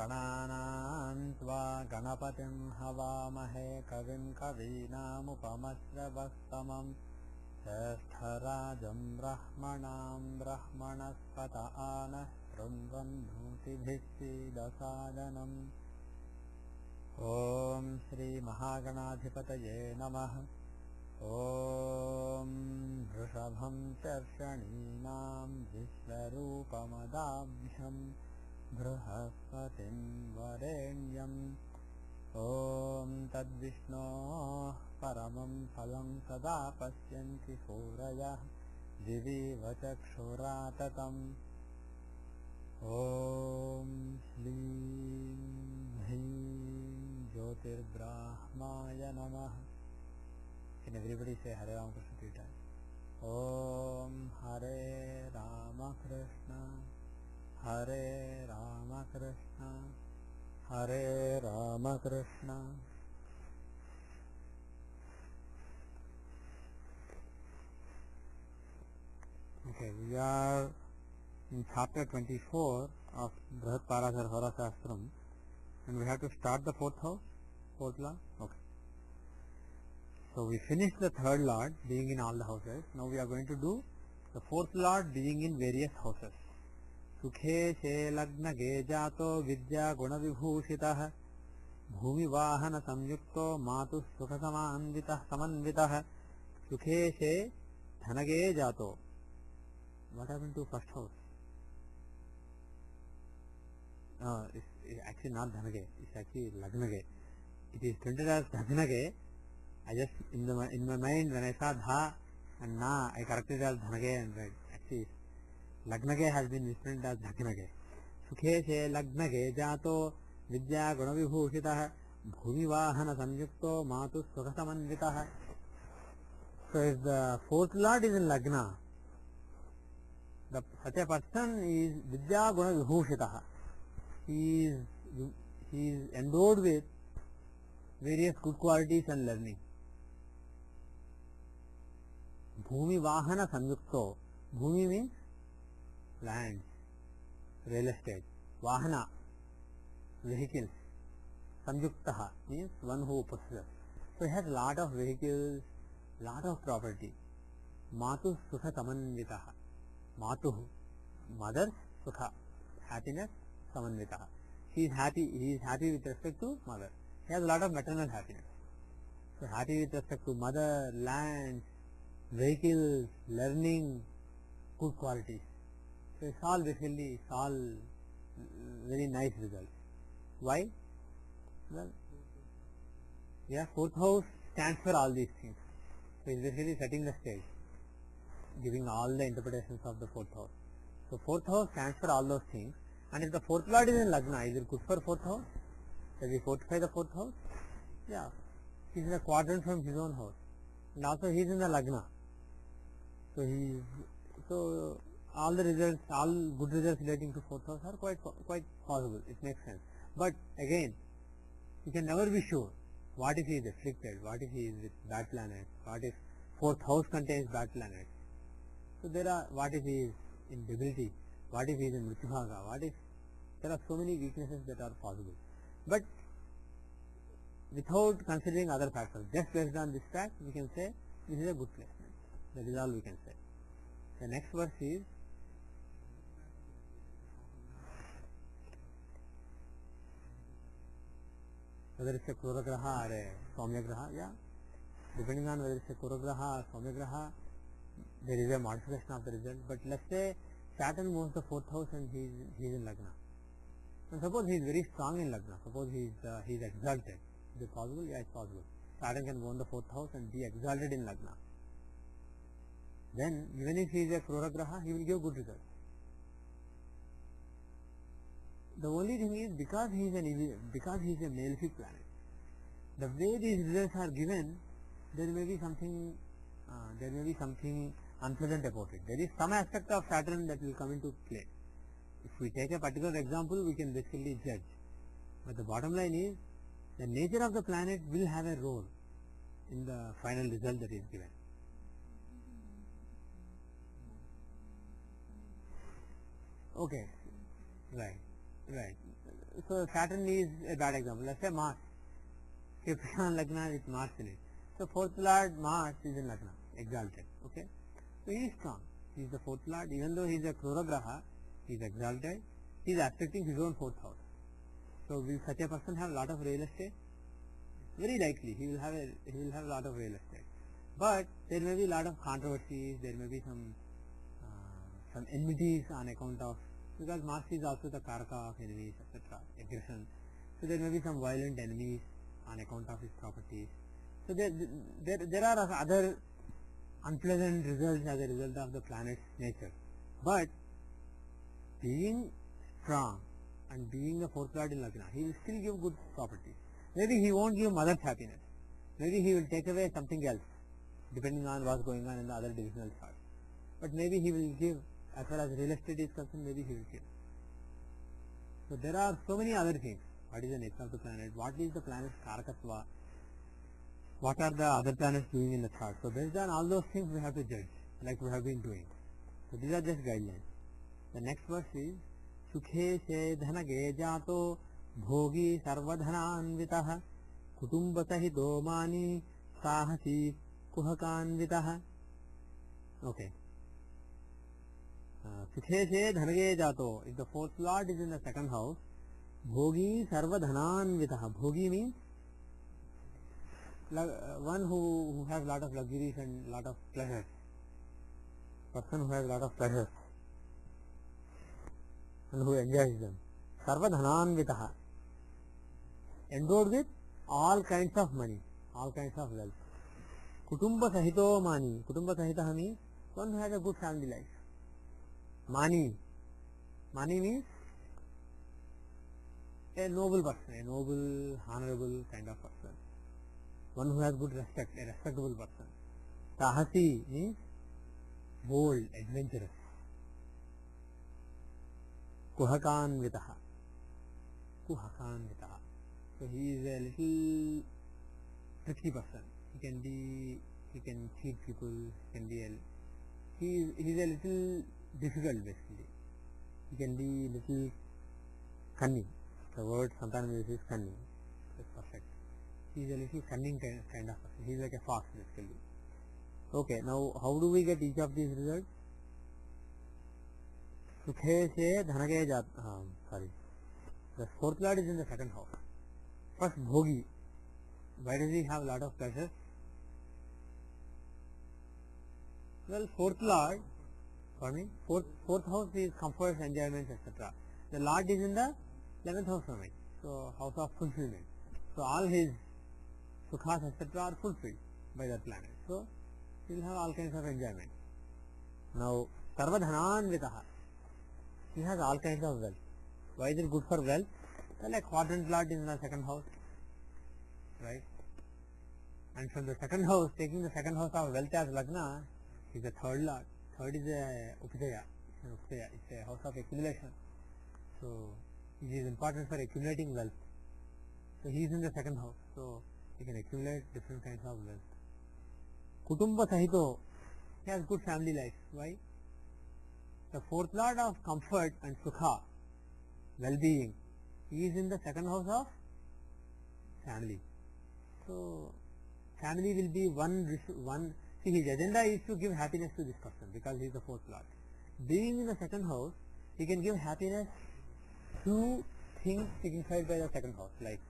गणानां त्वा गणपतिं हवामहे कविं कवीनामुपमश्रवस्तमं ज्येष्ठराजं ब्रह्मणां ब्रह्मणस्पत आनः शृण्वन्नोतिभिः सीदसादनम्। ॐ श्री महागणाधिपतये नमः। ॐ वृषभं चर्षणीनां विश्वरूपमदाभ्यं बृहस्पतिं वरेण्यम्। ॐ तद्विष्णोः परमं फलं सदा पश्यन्ति सूरयः दिवीव चक्षुराततम्। ॐ श्रीं ह्रीं ज्योतिर्ब्राह्माय नमः। Can everybody say Hare Rama Krishna 3 times? Om Hare Rama Krishna, Hare Rama Krishna, Hare Rama Krishna. Okay, we are in chapter 24 of Brihat Parashar Hora Shastram, and we have to start the fourth house, fourth law. Okay. So we finished the third lord being in all the houses. Now we are going to do the fourth lord being in various houses. Sukhe she lagna ge jato vidya guna vibhushitah bhumi vahana samyukto matu sukha samanvitah. Sukhe she dhanage jato. What happened to first house? It's actually not dhanage. It's actually lagnage. It is printed as dhanage. I just in my mind when I saw dha and na, I corrected it as dhanage and read. Actually, lagnage has been misprinted as dhagnage. Sukhe she lagnage jato vidya guna vibhushitah bhumi vahana samyukto matu sukha samanvitah. So if the fourth lord is in lagna, such a person is vidya guna vibhushitah. He is endowed with various good qualities and learning. Bhumi Vahana Samyukto. Bhumi means land, real estate. Vahana, vehicles. Samyuktaha means one who possesses. So he has lot of vehicles, lot of property. Matu Sukha Samanvitaha. Matu, mother, Sukha, happiness, Samanvitaha. He is happy with respect to mother. He has a lot of maternal happiness. So happy with respect to mother, land, vehicles, learning, good qualities. So it's all basically very nice results. Why? Well, yeah, fourth house stands for all these things. So it's basically setting the stage, giving all the interpretations of the fourth house. So fourth house stands for all those things. And if the fourth lord is in Lagna, is it good for fourth house? Does he fortify the fourth house? Yeah. He is in a quadrant from his own house. And also he is in the Lagna. So all the results, all good results relating to fourth house are quite possible. It makes sense. But again, you can never be sure. What if he is afflicted? What if he is with bad planets? What if fourth house contains bad planets? So what if he is in debility? What if he is in Mrityubhaga? What if there are so many weaknesses that are possible? But without considering other factors, just based on this fact, we can say this is a good placement. That is all we can say. The next verse is whether it's a Kruragraha or a Saumyagraha. Yeah, depending on whether it's a Kruragraha or Saumyagraha, there is a modification of the result. But let's say Saturn moves the fourth house and he is in Lagna. And suppose he is very strong in Lagna. Suppose he is exalted. Is it possible? Yeah, it's possible. Saturn can own the fourth house and be exalted in Lagna. Then even if he is a Kruragraha, he will give good results. The only thing is because he is a malefic planet, the way these results are given, there may be something unpleasant about it. There is some aspect of Saturn that will come into play. If we take a particular example, we can basically judge. But the bottom line is, the nature of the planet will have a role in the final result that is given. Okay, right. Right. So Saturn is a bad example. Let's say Mars. Capricorn Lagna with Mars in it. So fourth lord Mars is in Lagna, exalted. Okay. So he is strong. He is the fourth lord. Even though he is a Krura Graha, he is exalted. He is affecting his own fourth house. So will such a person have a lot of real estate? Very likely he will have a lot of real estate. But there may be a lot of controversies. There may be some enmities on account of, because Mars is also the Karaka of enemies, etc. aggression. So there may be some violent enemies on account of his properties. So there are other unpleasant results as a result of the planet's nature. But being strong and being the fourth lord in Lagna, he will still give good properties. Maybe he won't give mother's happiness. Maybe he will take away something else, depending on what's going on in the other divisional chart. But maybe he will give, as far as real estate is concerned, maybe he will give. So there are so many other things. What is the nature of the planet? What is the planet's Karakatva? What are the other planets doing in the chart? So based on all those things we have to judge, like we have been doing. So these are just guidelines. The next verse is Sukhe se dhanage jato bhogi sarvadhananvitah kutumbasahito mani sahasi kuhakanvitah. Okay. Sukhe se dhanage jato. If the fourth lord is in the second house, bhogi sarvadhananvitah. Bhogi means one who has lot of luxuries and lot of pleasures. Person who has lot of pleasures and who enjoys them. Sarvadhananvitah. Endowed with all kinds of money, all kinds of wealth. Kutumba sahito mani. Kutumba sahita means one who has a good family life. Mani. Mani means a noble person, a noble, honorable kind of person. One who has good respect, a respectable person. Sahasi means bold, adventurous. Kuhakanvitaha. Kuhakanvitaha. So he is a little tricky person. He can cheat people. He is a little difficult basically. He can be little cunning. The word sometimes uses cunning. That's perfect. He is a little cunning kind of person. He is like a fox basically. Okay, now how do we get each of these results? Sukhe se dhanage jat. Sorry. The fourth lord is in the second house. First, bhogi. Why does he have a lot of pleasure? Well, fourth lord, fourth house is comforts, enjoyments, etc. The lord is in the 11th house of it. So, house of fulfillment. So, all his sukhas, etc. are fulfilled by that planet. So, he will have all kinds of enjoyment. Now, sarvadhananvitaha. He has all kinds of wealth. Why is it good for wealth? Well, like quadrant lord is in the second house, right? And from the second house, taking the second house of wealth as Lagna, is the third lord. Third is a Upajaya. It's a house of accumulation. So, it is important for accumulating wealth. So, he is in the second house. So, he can accumulate different kinds of wealth. Kutumba sahito. He has good family life. Why? The fourth lord of comfort and sukha, well-being, he is in the second house of family. So, family will be one. See, his agenda is to give happiness to this person because he is the fourth lord. Being in the second house, he can give happiness to things signified by the second house, like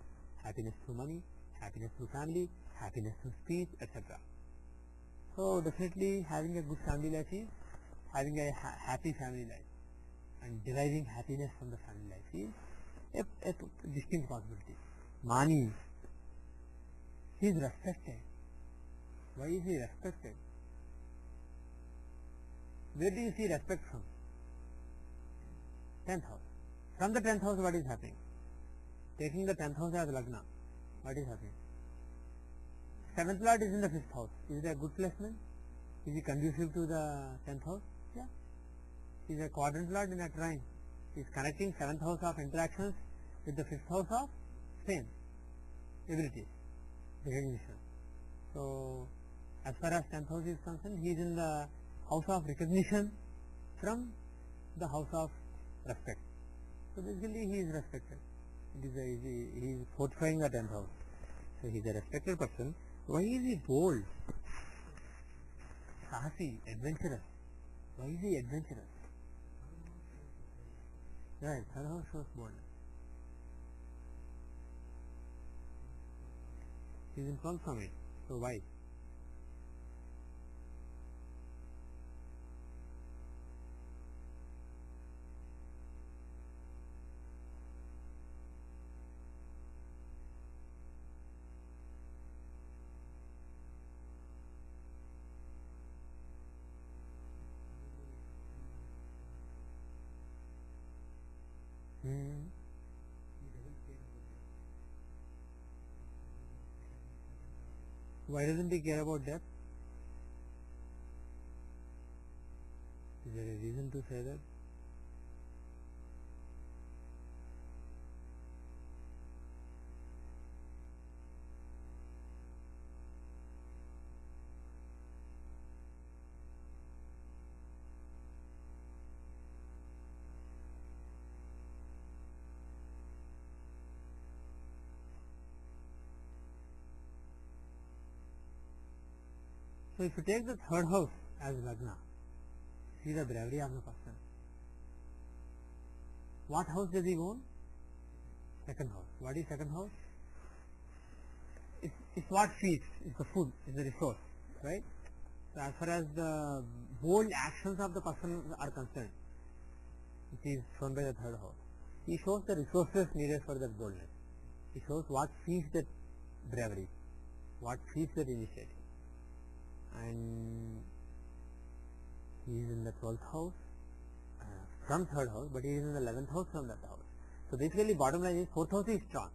happiness through money, happiness through family, happiness through speech, etc. So, definitely having a good family life is having a happy family life, and deriving happiness from the family life is a distinct possibility. Mani, he is respected. Why is he respected? Where do you see respect from? 10th house. From the 10th house, what is happening? Taking the 10th house as Lagna, what is happening? 7th lord is in the 5th house. Is it a good placement? Is it conducive to the 10th house? Yeah. He is a quadrant lord in a trine. He is connecting 7th house of interactions with the 5th house of fame, abilities, recognition. So, as far as 10th house is concerned, he is in the house of recognition from the house of respect. So basically he is respected. He is fortifying the 10th house. So he is a respected person. Why is he bold? Sahasi, adventurous. Why is he adventurous? Right, third house shows boldness. He is informed from it. So why? Why doesn't he care about death? Is there a reason to say that? So if you take the third house as Lagna, see the bravery of the person. What house does he own? Second house. What is second house? It's what feeds, it's the food, it's the resource, right? So as far as the bold actions of the person are concerned, it is shown by the third house. He shows the resources needed for that boldness. He shows what feeds that bravery, what feeds that initiative. And he is in the 12th house from third house, but he is in the 11th house from that house. So basically bottom line is 4th house is strong.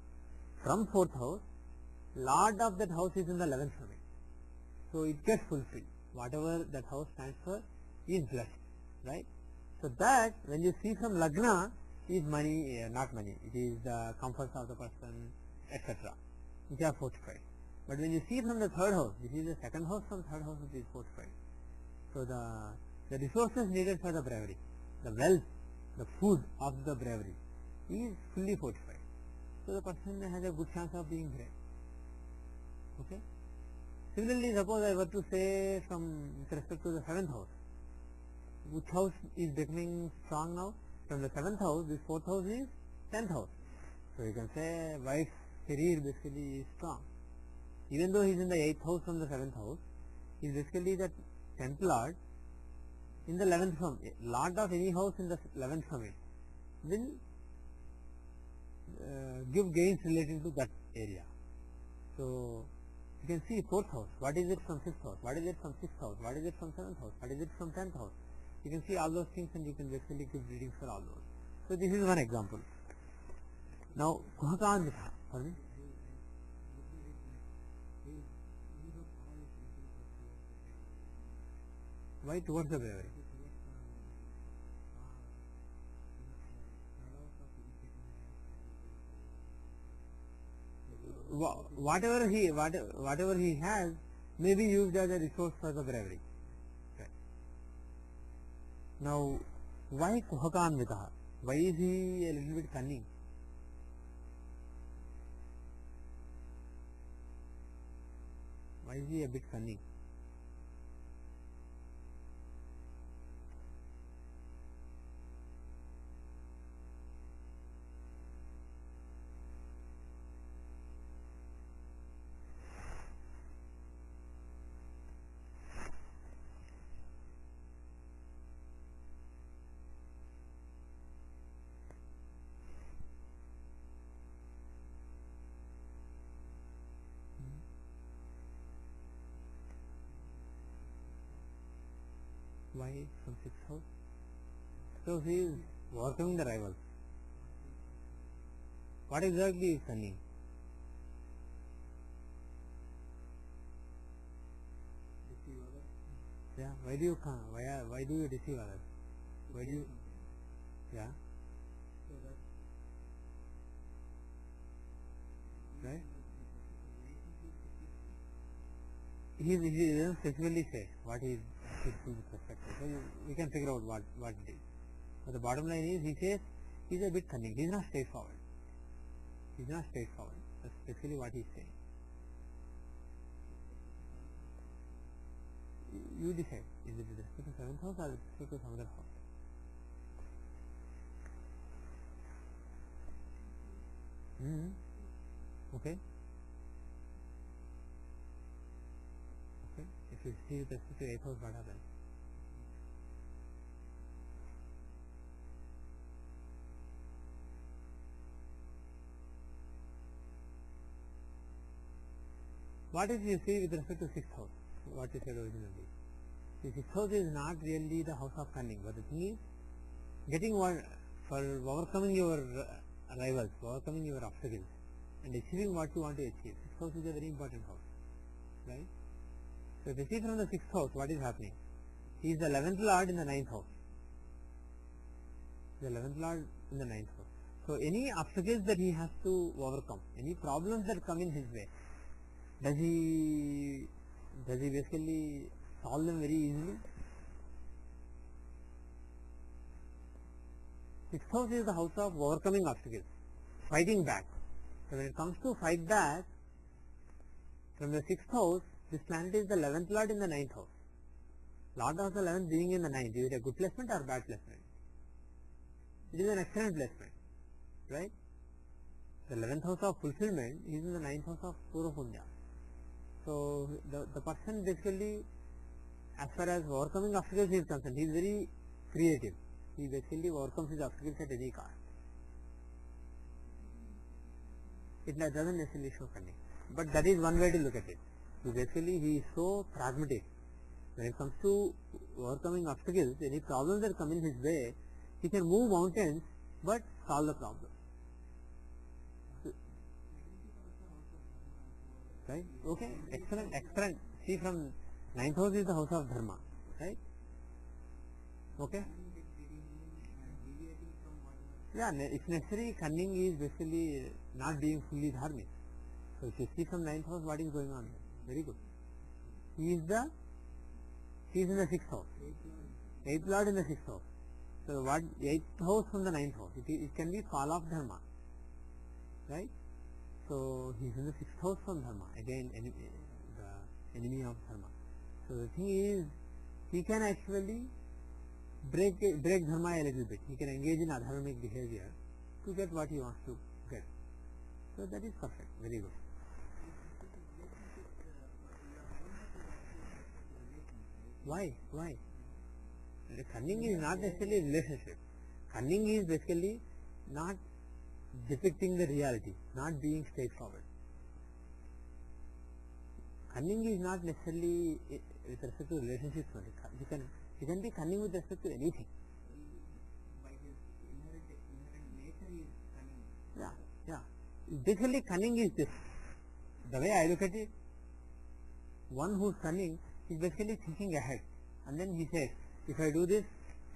From 4th house, Lord of that house is in the 11th from it. So it gets fulfilled. Whatever that house stands for is blessed, right? So that when you see from Lagna is money, not money, it is the comforts of the person, etc. which are fortified. But when you see from the third house, this is the second house from third house which is fortified. So the resources needed for the bravery, the wealth, the food of the bravery is fully fortified. So the person has a good chance of being brave. Okay. Similarly, suppose I were to say with respect to the 7th house, which house is becoming strong now? From the 7th house, this 4th house is 10th house. So you can say wife's career basically is strong. Even though he is in the 8th house from the 7th house, he is basically the 10th lord in the 11th from it. Lord of any house in the 11th from it will give gains relating to that area. So you can see 4th house, what is it from 5th house, what is it from 6th house, what is it from 7th house, what is it from 10th house. You can see all those things and you can basically give readings for all those. So this is one example. Now Kuhakan, pardon? Why towards the bravery? Whatever he has may be used as a resource for the bravery. Okay. Now, why Kuhakanvitaha? Why is he a little bit cunning? Why is he a bit cunning? Why from 6th house? So he is welcoming the rivals. What exactly is cunning? Deceive others. Yeah. Why do you deceive others? Why do you? Yeah. Right. He doesn't specifically say what he is with respect to. So we can figure out what it is. But the bottom line is he says He's a bit cunning. He's not straightforward. He's not straightforward. That's basically what he's saying. You decide. Is it with respect to 7th house or with respect to some other house? Okay. Okay. If you see with respect to 8th house, what happens? What if you see with respect to 6th house? What you said originally. The 6th house is not really the house of cunning, but the thing is, getting one for overcoming your rivals, overcoming your obstacles, and achieving what you want to achieve. 6th house is a very important house, right? So if you see from the 6th house, what is happening? He is the 11th lord in the 9th house. The 11th lord in the 9th house. So any obstacles that he has to overcome, any problems that come in his way, does he basically solve them very easily? 6th house is the house of overcoming obstacles, fighting back. So when it comes to fight back, from the 6th house, this planet is the 11th lord in the 9th house. Lord of the 11th being in the 9th, is it a good placement or bad placement? It is an excellent placement, right? The 11th house of fulfillment is in the 9th house of Purva Punya. So the person basically, as far as overcoming obstacles is concerned, he is very creative. He basically overcomes his obstacles at any cost. It doesn't necessarily show cunning, but that is one way to look at it. So basically he is so pragmatic. When it comes to overcoming obstacles, any problems that come in his way, he can move mountains but solve the problem. Right? Okay, excellent, excellent. See, from 9th house is the house of dharma, right? Okay? Yeah, if necessary, cunning is basically not being fully dharmic. So if you see from 9th house, what is going on here? Very good. He is in the 6th house. 8th lord in the 6th house. So what 8th house from the 9th house? It can be fall of dharma, right? So he is in the 6th house from dharma. Again, the enemy of dharma. So the thing is, he can actually break dharma a little bit. He can engage in adharmic behavior to get what he wants to get. So that is perfect. Very good. Why? The cunning is not necessarily relationship. Cunning is basically not depicting the reality, not being straightforward. Cunning is not necessarily with respect to relationships only. You can be cunning with respect to anything. By his inherent nature he is cunning. Yeah. Basically cunning is this. The way I look at it, one who is cunning is basically thinking ahead, and then he says, if I do this,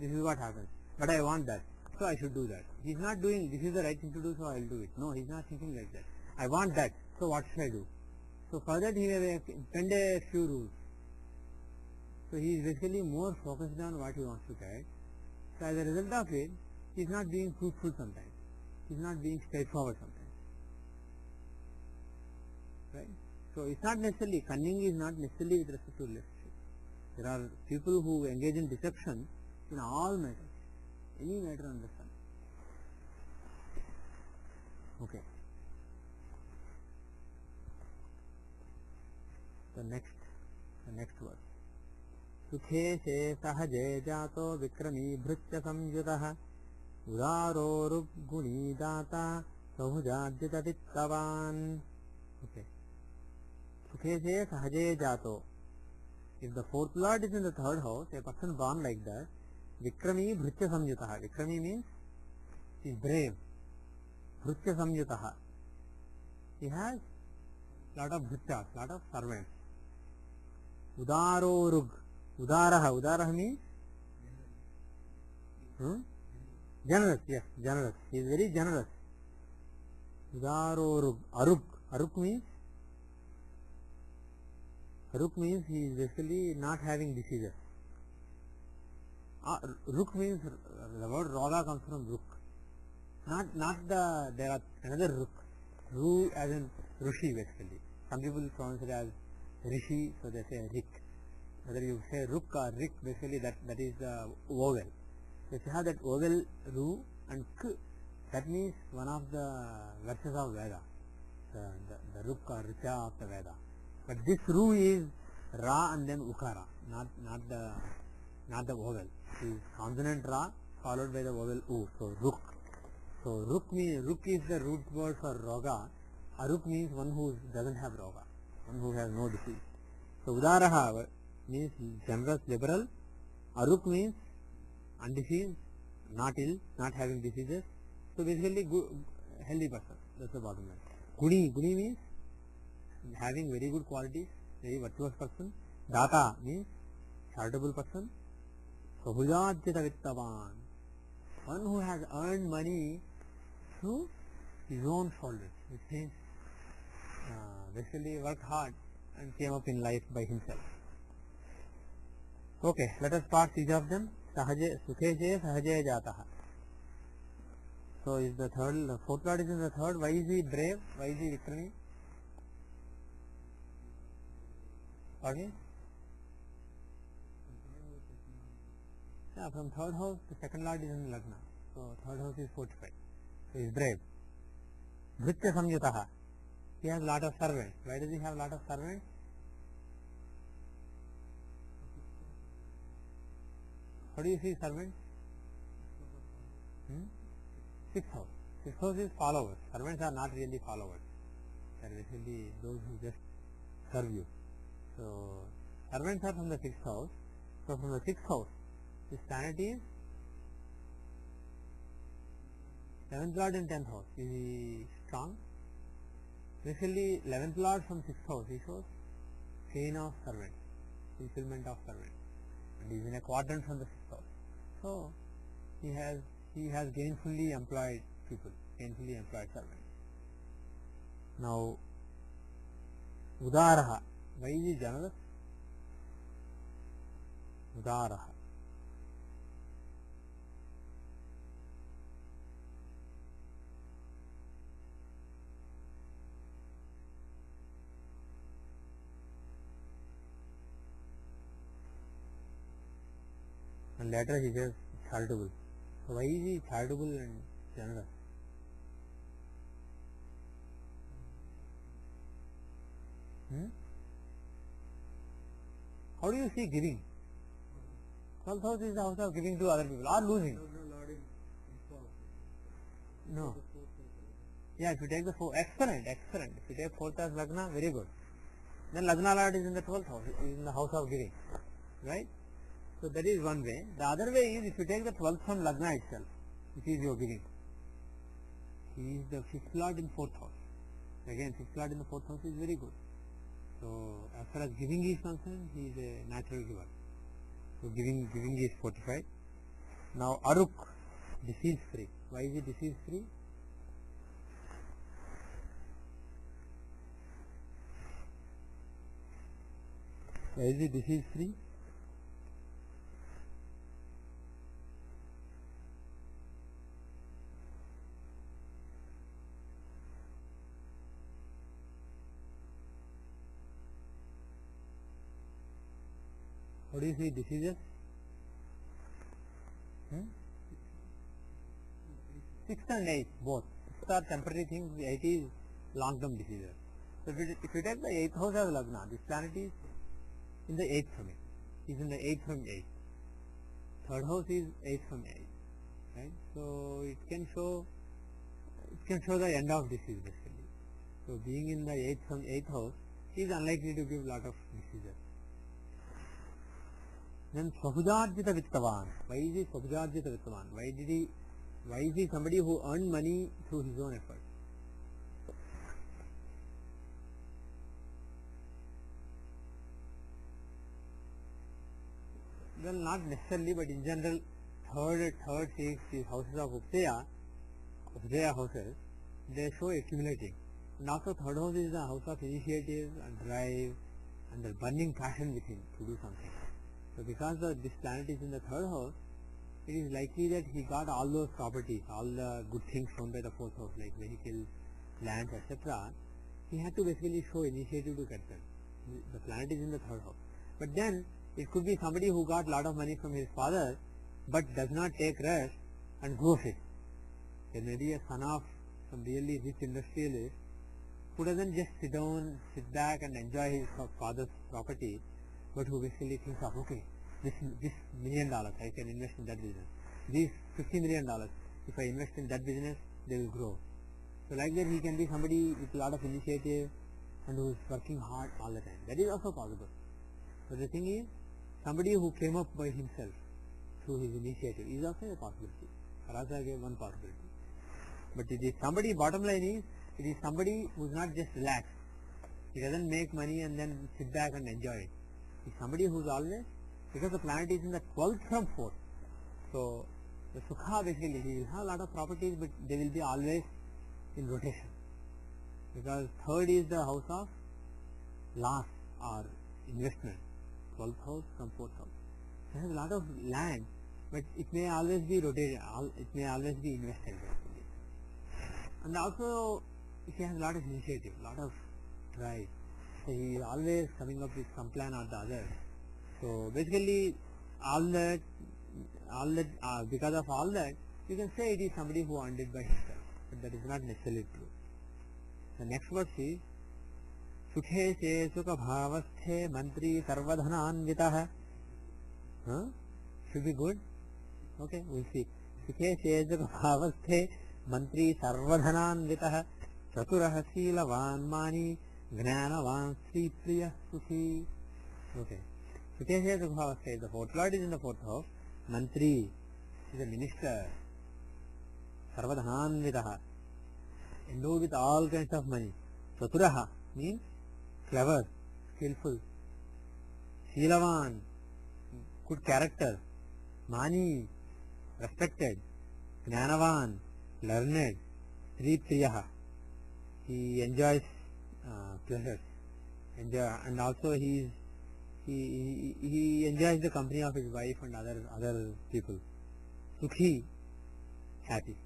this is what happens, but I want that, so I should do that. He is not doing, this is the right thing to do, so I will do it. No, he is not thinking like that. I want that, so what should I do? So for that he may bend a few rules. So he is basically more focused on what he wants to get. So as a result of it, he is not being truthful sometimes. He is not being straightforward sometimes. Right? So it's not necessarily, cunning is not necessarily with respect to relationship. There are people who engage in deception in all matters, any matter under the sun. Okay. The next word. Sukhe se sahaje jato vikrami bhrutya samyutah udaro ruguni data sahujajyata vittavan. Okay. Sukhe se sahaje jato. If the 4th lord is in the 3rd house, a person born like that, vikrami bhrutya samyutah. Vikrami means he is brave. Bhrutya samyutah. He has lot of bhrutyas, lot of servants. Udaro rug. Udaraha means generous. Yes, generous. He is very generous. Udaro rug. Aruk means he is basically not having diseases. Ruk means the word Raga comes from Ruk. There are another Ruk. Ru as in Rishi basically. Some people pronounce it as Rishi, so they say Rik. Whether you say Ruk or Rik, basically that is the vowel. So if you have that vowel Ru and K, that means one of the verses of Veda, the Ruk or Richa of the Veda. But this Ru is Ra and then Ukara, not the vowel. It is consonant Ra followed by the vowel U. So Ruk. So Ruk is the root word for Roga. Aruk means one who doesn't have Roga, one who has no disease. So Udaraha means generous, liberal. Aruk means undiseased, not ill, not having diseases. So basically good, healthy person. That's the bottom line. Guni means having very good qualities, very virtuous person. Data means charitable person. Svabhujajyata vittavan, one who has earned money through his own shoulders, which means basically worked hard and came up in life by himself. Okay, let us part each of them. Sahaje Sukheje Sahaje Jataha. So is the fourth lord is in the third. Why is he brave? Why is he Vikrami? Pardon? Yeah, from third house, the second lord is in Lagna. So third house is fortified. So he is brave. Bhritya Samyutaha. He has lot of servants. Why does he have lot of servants? How do you see servants? Sixth house. Sixth house is followers. Servants are not really followers. They are basically those who just serve you. So servants are from the sixth house. So from the sixth house, this planet is 11th lord in 10th house. Is he strong? Basically 11th lord from 6th house, he shows chain of servants, fulfillment of servants, and he is in a quadrant from the 6th house. So he has gainfully employed people, gainfully employed servants. Now Udaraha, why is he generous? Udaraha. And later he says charitable. So why is he charitable and generous? How do you see giving? 12th house is the house of giving to other people or losing. No. Yeah, if you take the excellent. If you take 4th as Lagna, very good. Then Lagna Lord is in the 12th house, is in the house of giving. Right? So that is one way. The other way is if you take the 12th from Lagna itself, which is your giving. He is the 5th lord in 4th house. Again, 5th lord in the 4th house is very good. So as far as giving is concerned, he is a natural giver. So giving is fortified. Now Aruk, disease free. Why is he disease free? Why is he disease free? How do you see diseases? 6th and 8th both. 6th are temporary things, the 8th is long-term diseases. So if you take the 8th house as Lagna, this planet is in the 8th from it. Is in the 8th from 8th. Third house is 8th from 8th. Right? So it can show the end of disease basically. So being in the 8th from 8th house is unlikely to give lot of diseases. Then Svabhujajyata Vittavan. Why is he Svabhujajyata Vittavan? Why is he somebody who earned money through his own effort? Well, not necessarily, but in general, third, sixth, these houses of Upsaya houses, they show accumulating. And also third house is the house of initiative and drive and the burning passion within to do something. So because this planet is in the third house, it is likely that he got all those properties, all the good things shown by the fourth house, like vehicles, lands, etc. He had to basically show initiative to get them. The planet is in the third house. But then it could be somebody who got lot of money from his father but does not take rest and grows it. There may be a son of some really rich industrialist who doesn't just sit back and enjoy his father's property, but who basically thinks of, okay, this $1 million I can invest in that business. These $50 million, if I invest in that business, they will grow. So like that he can be somebody with a lot of initiative and who is working hard all the time. That is also possible. So the thing is, somebody who came up by himself through his initiative is also a possibility. Rasa gave one possibility. But it is somebody, bottom line is, it is somebody who is not just relaxed. He doesn't make money and then sit back and enjoy it. It's somebody who is always, because the planet is in the 12th from 4th. So the Sukha basically, he will have a lot of properties, but they will be always in rotation. Because third is the house of loss or investment. 12th house from 4th house. He has a lot of land, but it may always be rotated, it may always be invested basically. And also, he has a lot of initiative, lot of drive. So he is always coming up with some plan or the other. So basically, because of all that, you can say it is somebody who earned it by himself, but that is not necessarily true. The next verse is Sukhe se sukha bhavasthe mantri sarvadhananvitah. Should be good? Okay, we'll see. Sukhe se sukha bhavasthe mantri sarvadhananvitah chaturah silavan mani gnanavan sripriya sukhi. Okay. Sukhe se sukha bhavasthe, the fourth lord is in the fourth house. Mantri is a minister. Sarvadhananvitah, endowed with all kinds of money. Chaturaha means clever, skillful. Silavan, good character. Mani, respected. Gnanavan, learned. Sripriyaha, he enjoys pleasures. And also he enjoys the company of his wife and other people. Sukhi, happy.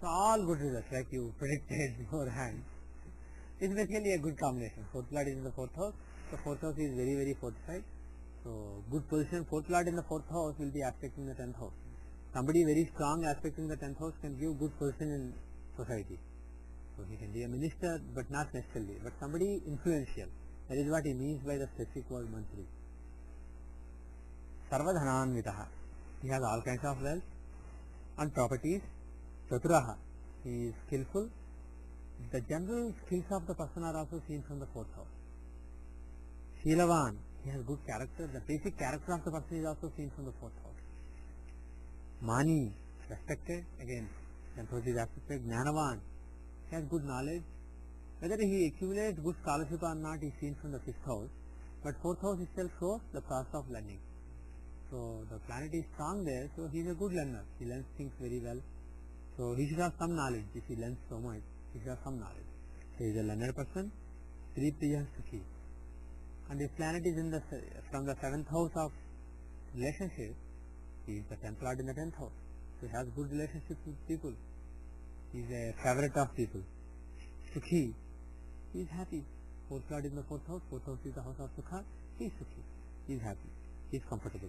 So all good results, like you predicted beforehand. It's basically a good combination. Fourth lord is in the fourth house. The fourth house is very, very fortified. So good position. Fourth lord in the fourth house will be aspecting the 10th house. Somebody very strong aspecting the 10th house can give good position in society. So he can be a minister, but not necessarily. But somebody influential. That is what he means by the specific word mantri. Sarvadhananvitaha. He has all kinds of wealth and properties. Chaturaha, he is skillful. The general skills of the person are also seen from the fourth house. Silavan, he has good character. The basic character of the person is also seen from the fourth house. Mani, respected. Again, tenth house is respected. Gnanavan, he has good knowledge. Whether he accumulates good scholarship or not is seen from the fifth house. But fourth house itself shows the process of learning. So the planet is strong there, so he is a good learner. He learns things very well. So he should have some knowledge. If he learns so much, he should have some knowledge. So he is a learner person. Sripriya Sukhi. And this planet is in from the 7th house of relationship. He is the 10th lord in the 10th house. So he has good relationships with people. He is a favorite of people. Sukhi. He is happy. Fourth lord is in the 4th house. 4th house is the house of Sukha. He is Sukhi. He is happy. He is comfortable.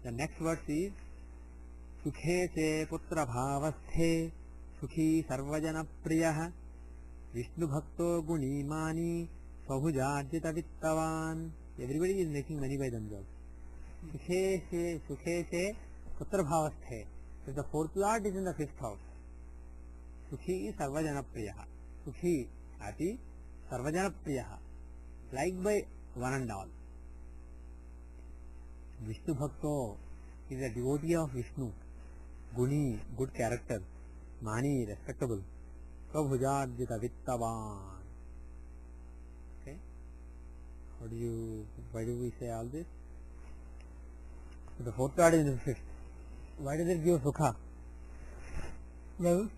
The next verse is Sukhe se putra bhavasthe sukhi sarvajana priyah Vishnu bhakto guni mani svabhujajita vittavan. Everybody is making money by themselves. Sukhe se putra bhavasthe. If the fourth lord is in the 5th house, Sukhi is sarvajana priyah. Sukhi, happy, sarvajana priyah, liked by one and all. Vishnu bhakto is a devotee of Vishnu. Guni, good character. Mani, respectable. Svabhujajita vittavan. Okay. Why do we say all this? So the fourth lord is in the 5th. Why does it give Sukha? Well,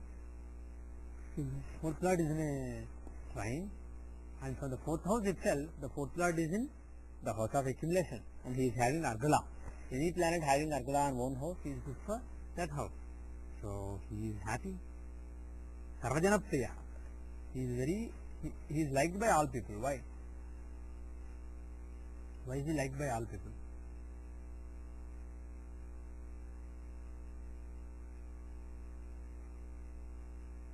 fourth lord is in a trine, and from the 4th house itself, the fourth lord is in the house of accumulation, and he is having Ardhala. Any planet having Argala in one house, he is good for that house. So he is happy. Sarvajana Priya. He is liked by all people. Why? Why is he liked by all people?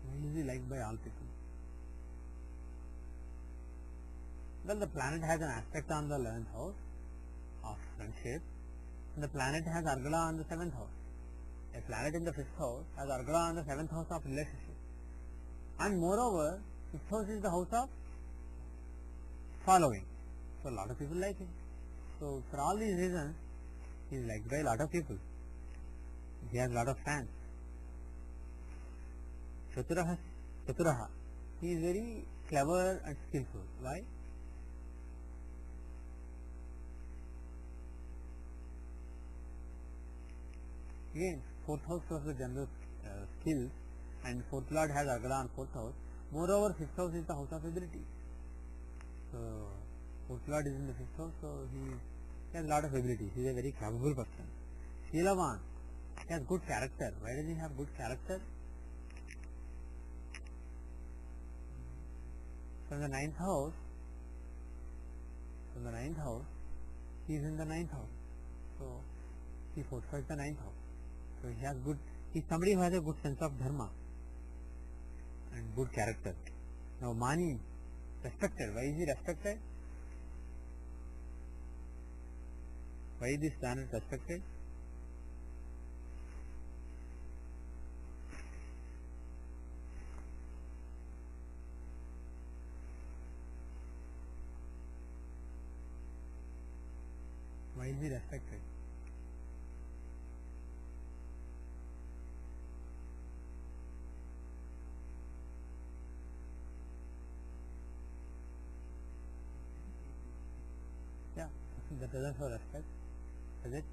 Why is he liked by all people? Well, the planet has an aspect on the 11th house of friendship, and the planet has Argala on the 7th house. A planet in the 5th house has Argala on the 7th house of relationship. And moreover, 5th house is the house of following. So a lot of people like him. So for all these reasons, he is liked by a lot of people. He has a lot of fans. Chaturaha. He is very clever and skillful. Why? Again, 4th house was the general skills, and 4th lord has Argala on 4th house. Moreover, 5th house is the house of ability. So 4th lord is in the 5th house, so he has a lot of abilities. He is a very capable person. Sheelavan, he has good character. Why does he have good character? From the 9th house, he is in the 9th house. So he fortifies the 9th house. So he has good, he is somebody who has a good sense of dharma and good character. Now Mani, respected. Why is he respected? Why is this planet respected? Why is he respected? Yeah, that doesn't show respect, does it?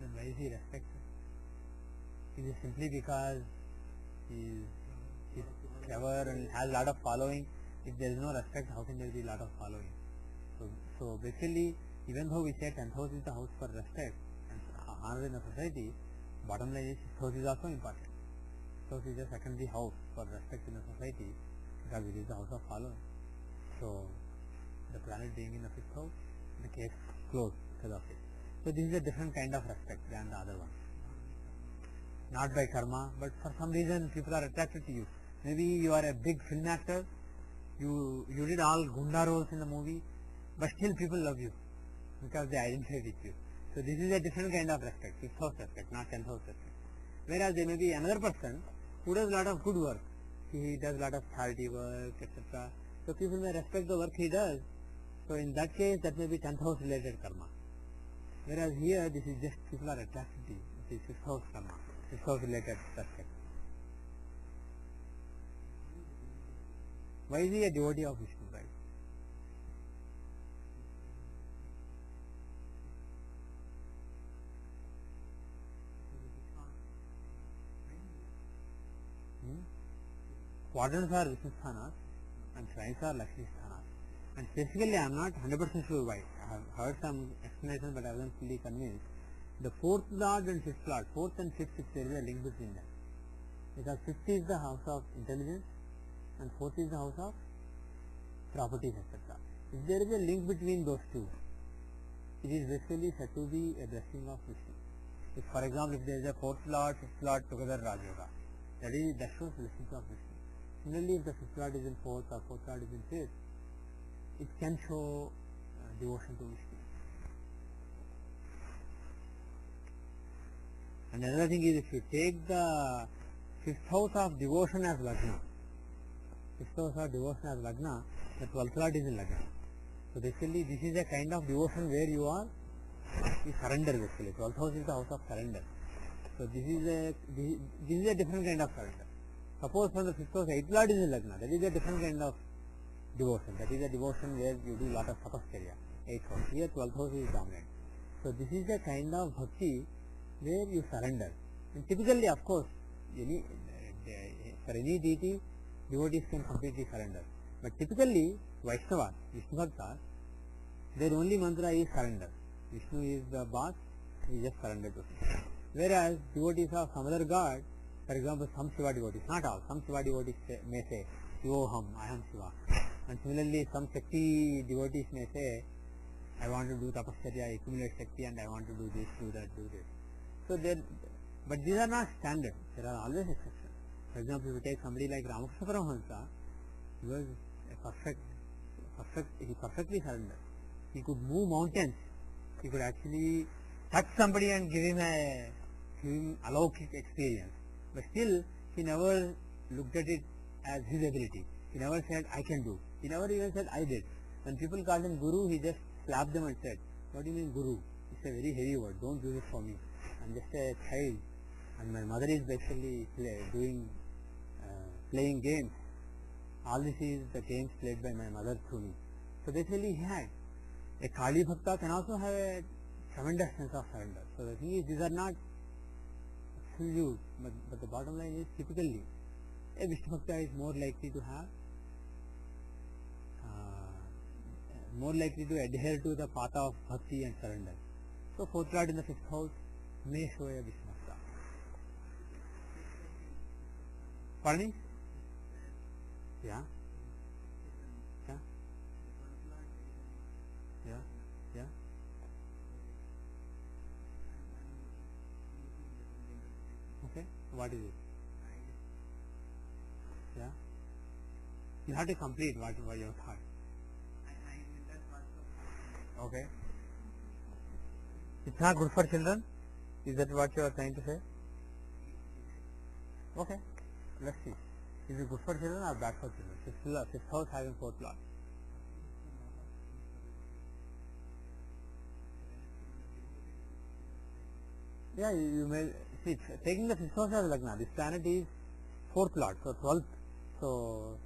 Then why is he respected? Is it simply because he is clever and has a lot of following? If there is no respect, how can there be a lot of following? So basically, even though we say 10th house is the house for respect and honor in the society, bottom line is 5th house is also important. 5th house is a secondary house for respect in the society because it is the house of following. So the planet being in the 5th house, the case closed because of it. So this is a different kind of respect than the other one. Not by karma, but for some reason people are attracted to you. Maybe you are a big film actor, you did all gunda roles in the movie, but still people love you because they identify with you. So this is a different kind of respect, 5th house respect, not 10th house respect. Whereas there may be another person who does a lot of good work. He does a lot of charity work, etc. So people may respect the work he does. So in that case, that may be 10th house related karma. Whereas here, this is just people are attracted to you. It is 5th house karma, 5th house related respect. Why is he a devotee of Vishnu, right? Quadrants are Vishnu sthanas and shrines are Lakshmi sthanas. And specifically, I am not 100% sure why. I have heard some explanation, but I wasn't fully convinced. The 4th lord and 5th lord, 4th and 5th, if there is a link between them. Because 5th is the house of intelligence and 4th is the house of properties, etc. If there is a link between those two, it is basically said to be a blessing of Vishnu. If, for example, if there is a 4th lord, 5th lord together Raj Yoga, that shows blessings of Vishnu. Similarly, if the 5th lord is in 4th or 4th lord is in 5th, it can show devotion to Vishnu. And another thing is, if you take the 5th house of devotion as Lagna, 5th house of devotion as Lagna, the 12th lord is in Lagna. So basically, this is a kind of devotion where you surrender basically. 12th house is the house of surrender. So this is a different kind of surrender. Suppose from the 5th house, 8th lord is in Lagna, that is a different kind of devotion. That is a devotion where you do a lot of tapasya. 8th house. Here 12th house is dominant. So this is a kind of bhakti where you surrender. And typically, of course, for any deity, devotees can completely surrender. But typically, Vaishnavas, Vishnu Bhaktas, their only mantra is surrender. Vishnu is the boss, we just surrender to him. Whereas devotees of some other god, for example, some Shiva devotees, not all, some Shiva devotees may say, Shivoham, I am Shiva. And similarly, some Shakti devotees may say, I want to do tapasya, accumulate Shakti, and I want to do this, do that, do this. So but these are not standard. There are always exceptions. For example, if you take somebody like Ramakrishna Paramahansa, he was he perfectly surrendered. He could move mountains. He could actually touch somebody and give him a alaukic experience. But still, he never looked at it as his ability. He never said, I can do. He never even said, I did. When people called him Guru, he just slapped them and said, what do you mean Guru? It's a very heavy word. Don't use it for me. I'm just a child. And my mother is basically playing games. All this is the games played by my mother through me. So basically he had. A Kali Bhakta can also have a tremendous sense of surrender. So the thing is, these are not absolute, but the bottom line is typically a Vishnu Bhakta is more likely to have, more likely to adhere to the path of bhakti and surrender. So fourth lord in the fifth house may show a Vishnu Bhakta. Pardon me? Yeah. Yeah. Yeah. Yeah. Okay. What is it? Yeah. You have to complete what your thought. Okay. It's not good for children? Is that what you are trying to say? Okay. Let's see. Is it good for children or bad for children? Fifth house having fourth lord. Yeah, you may see taking the fifth house as Lagna. This planet is fourth lord, so 12th. So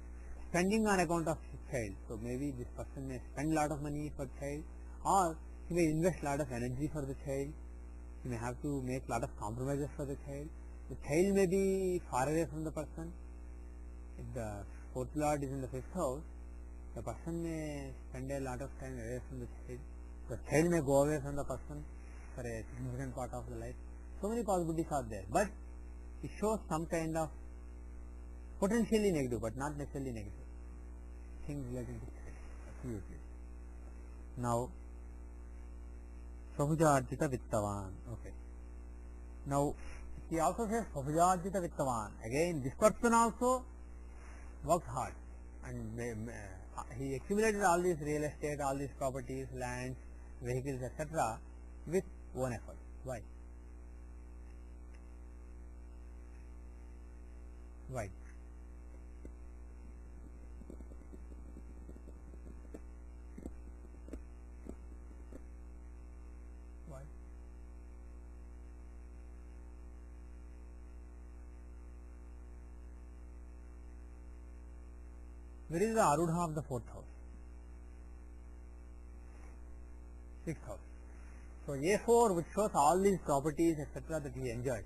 spending on account of child. So maybe this person may spend a lot of money for child, or he may invest a lot of energy for the child. He may have to make a lot of compromises for the child. The child may be far away from the person. If the fourth lord is in the fifth house, the person may spend a lot of time away from the child. The child may go away from the person for a significant part of the life. So many possibilities are there, but it shows some kind of potentially negative, but not necessarily negative things related to child. Absolutely. Now, Svabhujarjita Vittavan. Okay. Now, he also says Svabhujarjita Vittavan. Again, this person also worked hard and he accumulated all these real estate, all these properties, lands, vehicles, etc. with own effort. Why? Why? Why? Where is the Arudha of the fourth house? Sixth house. So A4, which shows all these properties, etc. that he enjoys,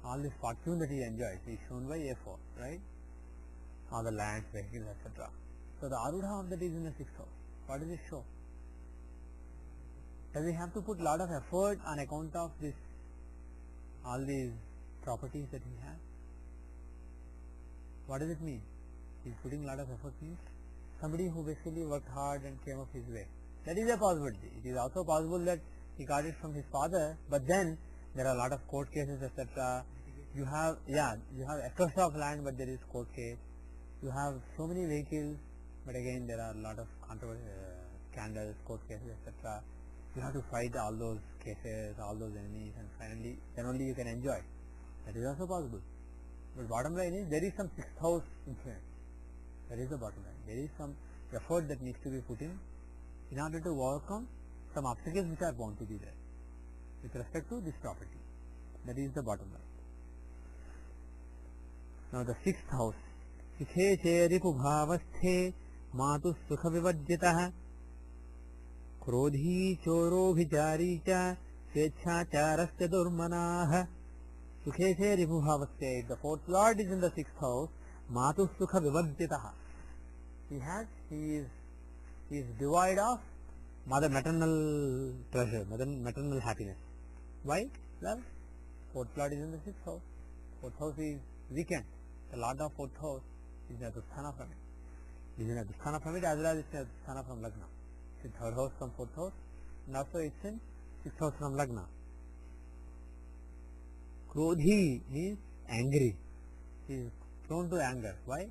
all this fortune that he enjoys, is shown by A4, right? All the lands, vehicles, etc. So the Arudha of that is in the sixth house. What does it show? Does he have to put lot of effort on account of this, all these properties that he has? What does it mean? He's putting a lot of effort means somebody who basically worked hard and came up his way. That is a possibility. It is also possible that he got it from his father, but then there are a lot of court cases, etc. You have acres of land, but there is court case. You have so many vehicles, but again there are a lot of controversy, scandals, court cases, etc. You have to fight all those cases, all those enemies, and finally, then only you can enjoy. That is also possible. But bottom line is, there is some sixth house influence. That is the bottom line. There is some effort that needs to be put in order to overcome some obstacles which are bound to be there with respect to this property. That is the bottom line. Now the sixth house. Sikhe cheripu bhavasthe matu sukha vivajyatah krodhi choro bhichari cha swechhacharasya durmanah. Sukhe cheripu bhavasthe. The fourth lord is in the sixth house. Matu sukha vivajyatah. He is devoid of maternal pleasure, maternal happiness. Why? Well, fourth lord is in the sixth house. Fourth house is weekend. The lord of fourth house is in Adusthana from it. It is in Adusthana from it as well as it's in Adusthana from Lagna. It's in third house from fourth house and also it's in sixth house from Lagna. Krodhi means angry. He is prone to anger. Why?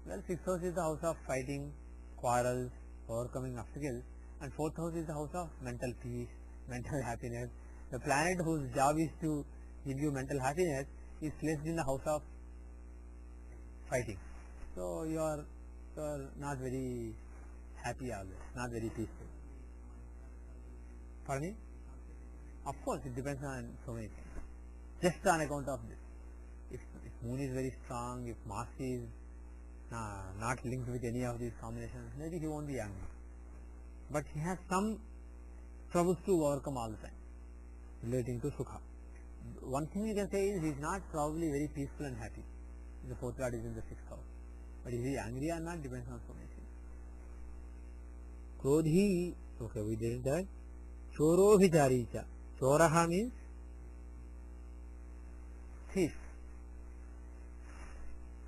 Well, sixth house is the house of fighting, quarrels, overcoming obstacles, and fourth house is the house of mental peace, mental happiness. The planet whose job is to give you mental happiness is placed in the house of fighting. So you are not very happy always, not very peaceful. Pardon me? Of course, it depends on so many things. Just on account of this. If moon is very strong, if Mars is not linked with any of these combinations, maybe he won't be angry. But he has some troubles to overcome all the time relating to Sukha. One thing you can say is he is not probably very peaceful and happy. The fourth lord is in the sixth house. But is he angry or not depends on so many things. Krodhi, okay, we did that. Chorobhichari. Choraha means thief.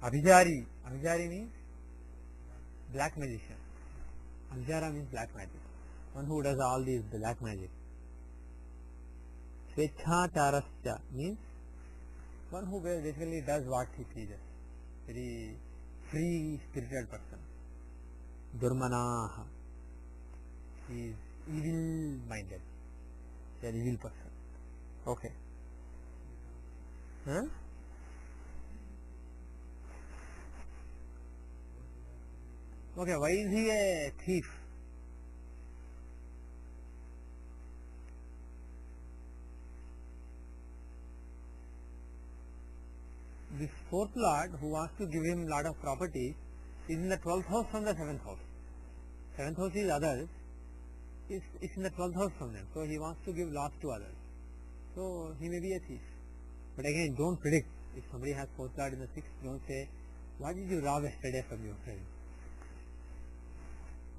Abhijari means black magician. Abhijara means black magic. One who does all these black magic. Swechhacharasya means one who basically does what he pleases. Very free spirited person. Durmanaha. He is evil minded. He is an evil person. Okay. Huh? Okay, why is he a thief? This fourth lord who wants to give him lot of property is in the 12th house from the 7th house. 7th house is others, is in the 12th house from them. So he wants to give lots to others. So he may be a thief. But again, don't predict. If somebody has fourth lord in the 6th, don't say, what did you rob yesterday from your friend?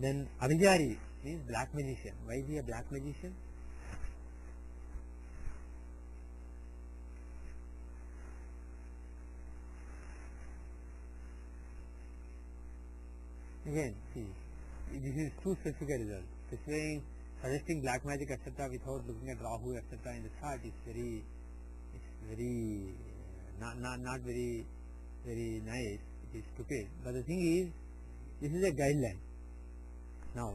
Then Abhijari means black magician. Why is he a black magician? Again, see, this is too specific a result. Suggesting black magic etc. without looking at Rahu etc. in the chart is very not very nice. It is stupid. But the thing is, this is a guideline. Now,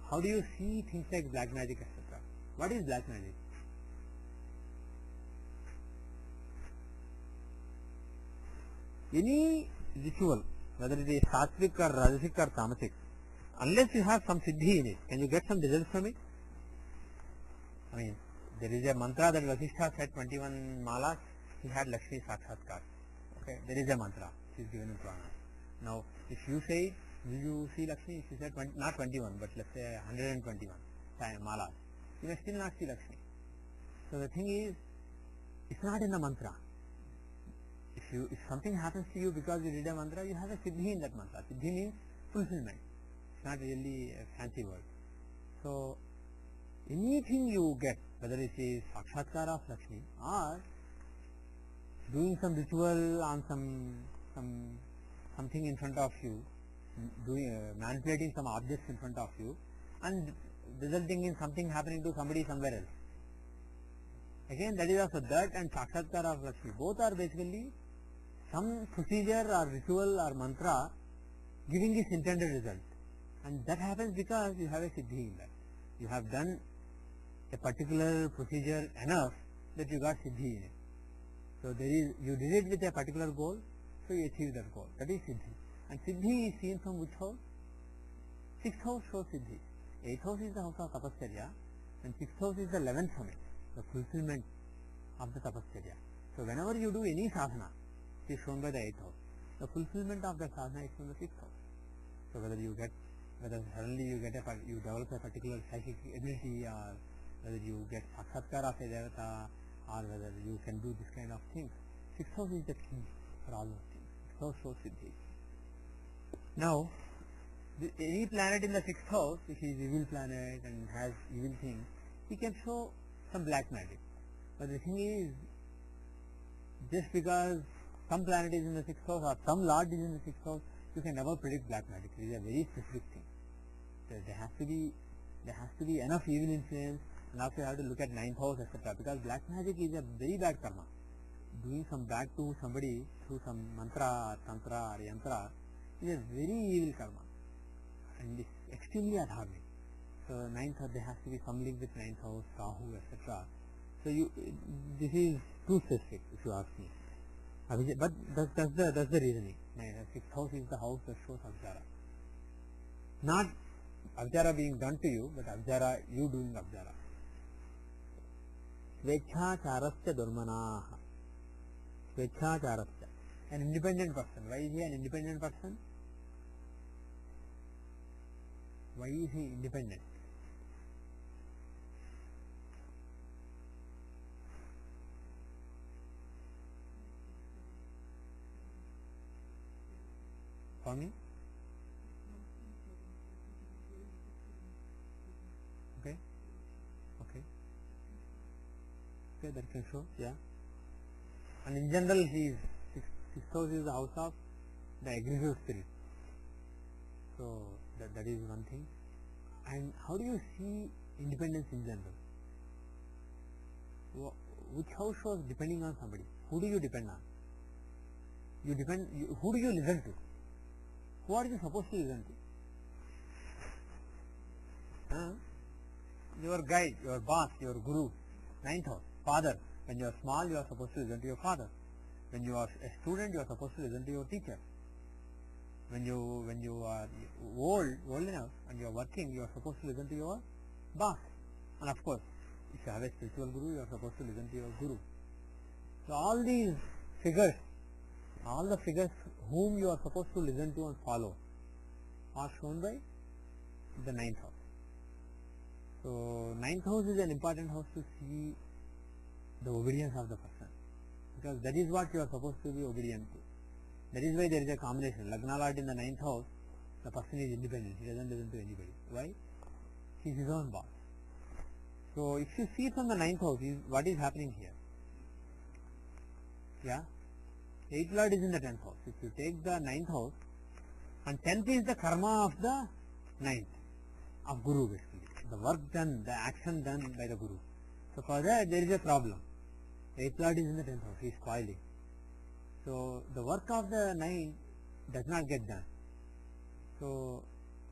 how do you see things like black magic etc.? What is black magic? Any ritual, whether it is sattvic or rajasic or tamasic, unless you have some siddhi in it, can you get some results from it? I mean, there is a mantra that Vasishtha said 21 malas, he had Lakshmi Sakshatkar. Okay, there is a mantra which is given in Purana. Now, if you say it, will you see Lakshmi? If you say not 21, but let's say 121 malas, you may still not see Lakshmi. So the thing is, it's not in the mantra. If something happens to you because you did a mantra, you have a siddhi in that mantra. Siddhi means fulfillment. It's not really a fancy word. So anything you get, whether it is Sakshatkar of Lakshmi or doing some ritual on something in front of you, manipulating some objects in front of you and resulting in something happening to somebody somewhere else. Again, that is also that and Sakshatkar of Lakshmi. Both are basically some procedure or ritual or mantra giving this intended result. And that happens because you have a siddhi in that. You have done a particular procedure enough that you got siddhi in it. So you did it with a particular goal, so you achieved that goal. That is siddhi. And siddhi is seen from which house? 6th house shows siddhi. 8th house is the house of tapasya and 6th house is the 11th summit, the fulfillment of the tapasya. So whenever you do any sadhana, it is shown by the 8th house. The fulfillment of the sadhana is from the 6th house. So whether suddenly you develop a particular psychic ability, or whether you get sakshatkar of a devata, or whether you can do this kind of things. 6th house is the key for all those things. 6th house shows siddhi. Now, Any planet in the sixth house, if he is evil planet and has evil things, he can show some black magic. But the thing is, just because some planet is in the sixth house or some lord is in the sixth house, you can never predict black magic. It is a very specific thing. There has to be enough evil influence, and also you have to look at ninth house, etc. Because black magic is a very bad karma. Doing some bad to somebody through some mantra, tantra, or yantra is a very evil karma, and it's extremely adharmic. So ninth house, there has to be some link with ninth house, Rahu, etc. So this is too specific, if you ask me. But that's the reasoning. Sixth house is the house that shows Abjara. Not Abjara being done to you, but Abjara, you doing Abjara. Svechacharasya Durmanaha. Svechacharasya. An independent person. Why is he an independent person? Why is he independent? For me? Okay. Okay, that can show, yeah. And in general, sixth house is the house of the aggressive spirit. So that is one thing. And how do you see independence in general? Which house shows depending on somebody? Who do you depend on? Who do you listen to? Who are you supposed to listen to? Your guide, your boss, your guru, ninth house, father. When you are small, you are supposed to listen to your father. When you are a student, you are supposed to listen to your teacher. When you are old enough and you are working, you are supposed to listen to your boss. And of course, if you have a spiritual guru, you are supposed to listen to your guru. So all these figures, all the figures whom you are supposed to listen to and follow are shown by the ninth house. So ninth house is an important house to see the obedience of the person, because that is what you are supposed to be obedient to. That is why there is a combination. Lagna Lord in the ninth house, the person is independent. He doesn't listen to anybody. Why? He is his own boss. So if you see from the ninth house, what is happening here? Yeah? Eighth Lord is in the 10th house. If you take the ninth house, and 10th is the karma of the ninth, of Guru basically. The work done, the action done by the Guru. So for that there is a problem. Eighth Lord is in the 10th house. He is spoiling. So the work of the ninth does not get done. So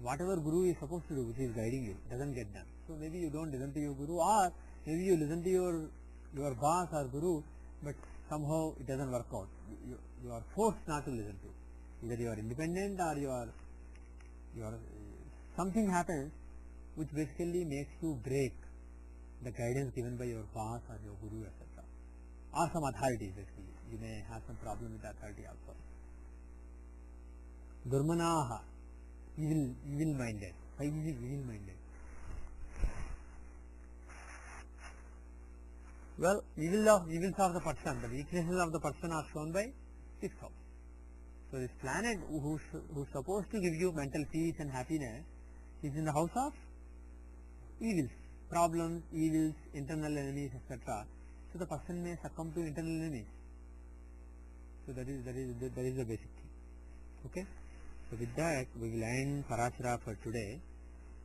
whatever Guru is supposed to do, which is guiding you, doesn't get done. So maybe you don't listen to your Guru, or maybe you listen to your boss or Guru, but somehow it doesn't work out. You are forced not to listen to. Either you are independent or you are something happens which basically makes you break the guidance given by your boss or your Guru, etc. Or some authority basically. You may have some problem with the authority also. Durmanaha, evil minded. Why is he evil minded? Well, evils of the person, the weaknesses of the person are shown by sixth house. So this planet who's supposed to give you mental peace and happiness is in the house of evils, problems, evils, internal enemies, etc. So the person may succumb to internal enemies. So that is the basic thing. Okay. So with that we will end Parashara for today.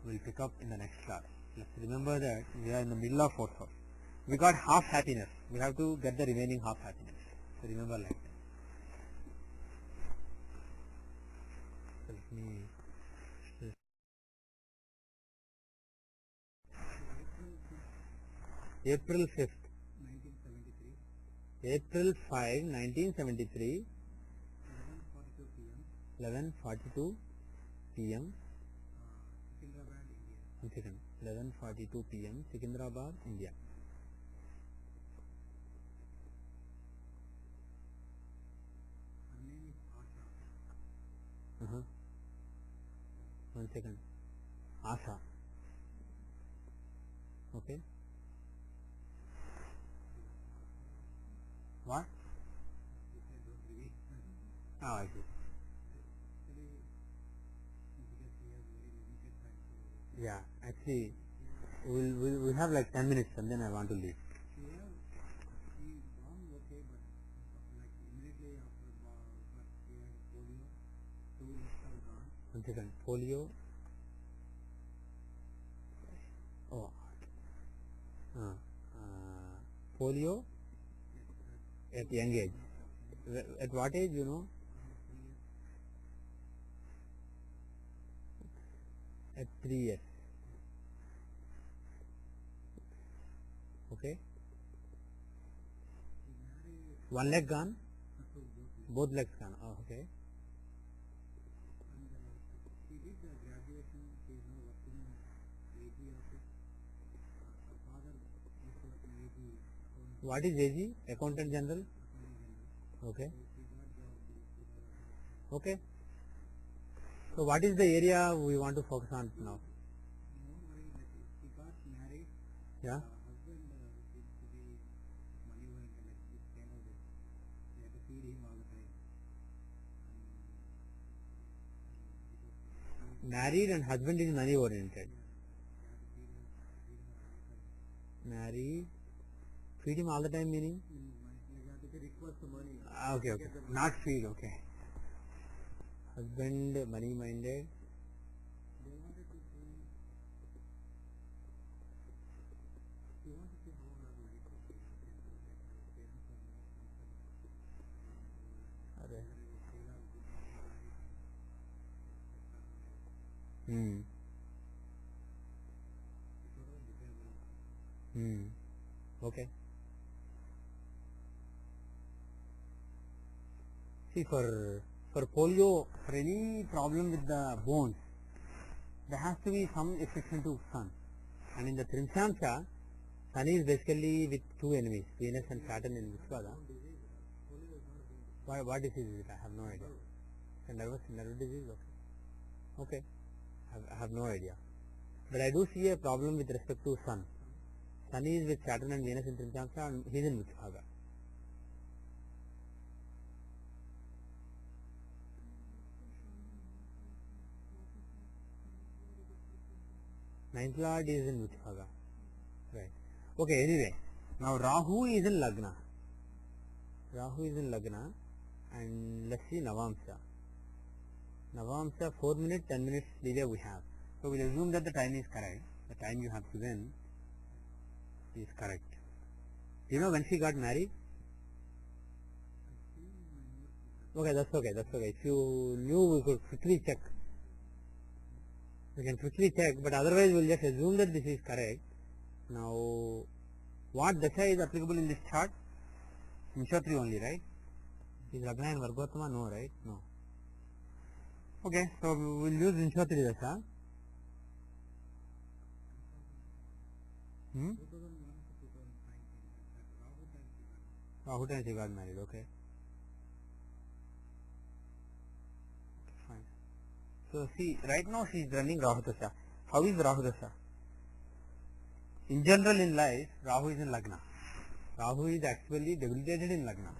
We will pick up in the next class. Let's remember that we are in the middle of fourth house. We got half happiness. We have to get the remaining half happiness. So remember like that. So let me April 5th. 1973. April 5, 1973. 11:42 p.m. 11:42 p.m. Secunderabad, India. 1 second. 11:42 p.m. Secunderabad, India. Her name is Asha. 1 second. Asha. Okay. What? You said don't reveal. Ah, I see. Actually, because she has Yeah, actually, we'll have like 10 minutes and then I want to leave. He born okay, but like immediately after birth he had polio. 2 legs are gone. 1 second. Polio. Oh. Polio at young age. At what age, you know? At 3 years. Okay. One leg gone? Both legs gone. Oh, okay. And he did the graduation. He is now working in AG office. Her father is working AG accounting What is AG? Accountant General? general. Okay. So he got job with Okay. So what is the area we want to focus on now? no worry, like he got married. Yeah. Husband seems to be money oriented, like this kind of this. They have to feed him all the time. Married and husband is money oriented. They have to feed him all the time. Married. Feed him all the time meaning? Like that, they request the money. Okay, okay. Not feed, okay. Husband, money minded. They wanted to see. They want to see how our life is. Parents are more comfortable. Okay. Whether it is still have good life. Hmm. Sort of disabled. Okay. See, for polio, for any problem with the bones, there has to be some exception to sun. And in the Trimshamsha, sun is basically with two enemies, Venus and Saturn in Vishwada. Disease. Polio is not a big What disease is it? I have no idea. A nervous disease? Okay. Okay. I have no idea. But I do see a problem with respect to sun. Sun is with Saturn and Venus in Trimshamsha and he is in Vishwaga. Ninth Lord is in Vishwaga. Right. Okay, anyway. Now Rahu is in Lagna. Rahu is in Lagna. And let's see Navamsa. Navamsa 4 minutes, 10 minutes delay we have. So we'll assume that the time is correct. The time you have given is correct. You know when she got married? Okay, that's okay, that's okay. If you knew, we could quickly check. We can quickly check, but otherwise we'll just assume that this is correct. Now, what dasha is applicable in this chart? Nishatri only, right? Is Lagna and Vargottama? No, right? No. Okay, so we'll use Nishatri dasha. 2001 to 2019. That Rahu time she got. Rahu time she got married, okay. Fine. So see, right now she is running Rahu dasha. How is Rahu dasha? In general in life, Rahu is in Lagna. Rahu is actually debilitated in Lagna.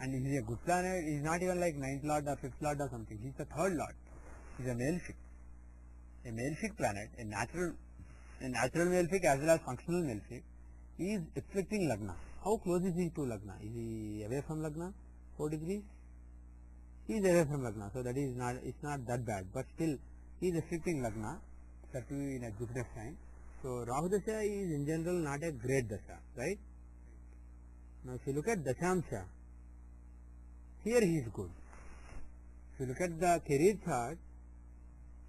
And he is a good planet. He is not even like 9th lord or 5th lord or something. He is the 3rd lord. He is a malefic. A malefic planet, a natural malefic as well as functional malefic, is affecting Lagna. How close is he to Lagna? Is he away from Lagna? 4 degrees? He is away from Lagna, so that is not, it's not that bad. But still, he is affecting Lagna, that too in a Jupiter sign. So Rahu Dasha is in general not a great Dasha, right? Now if you look at Dashamsha, here he is good. If you look at the career chart,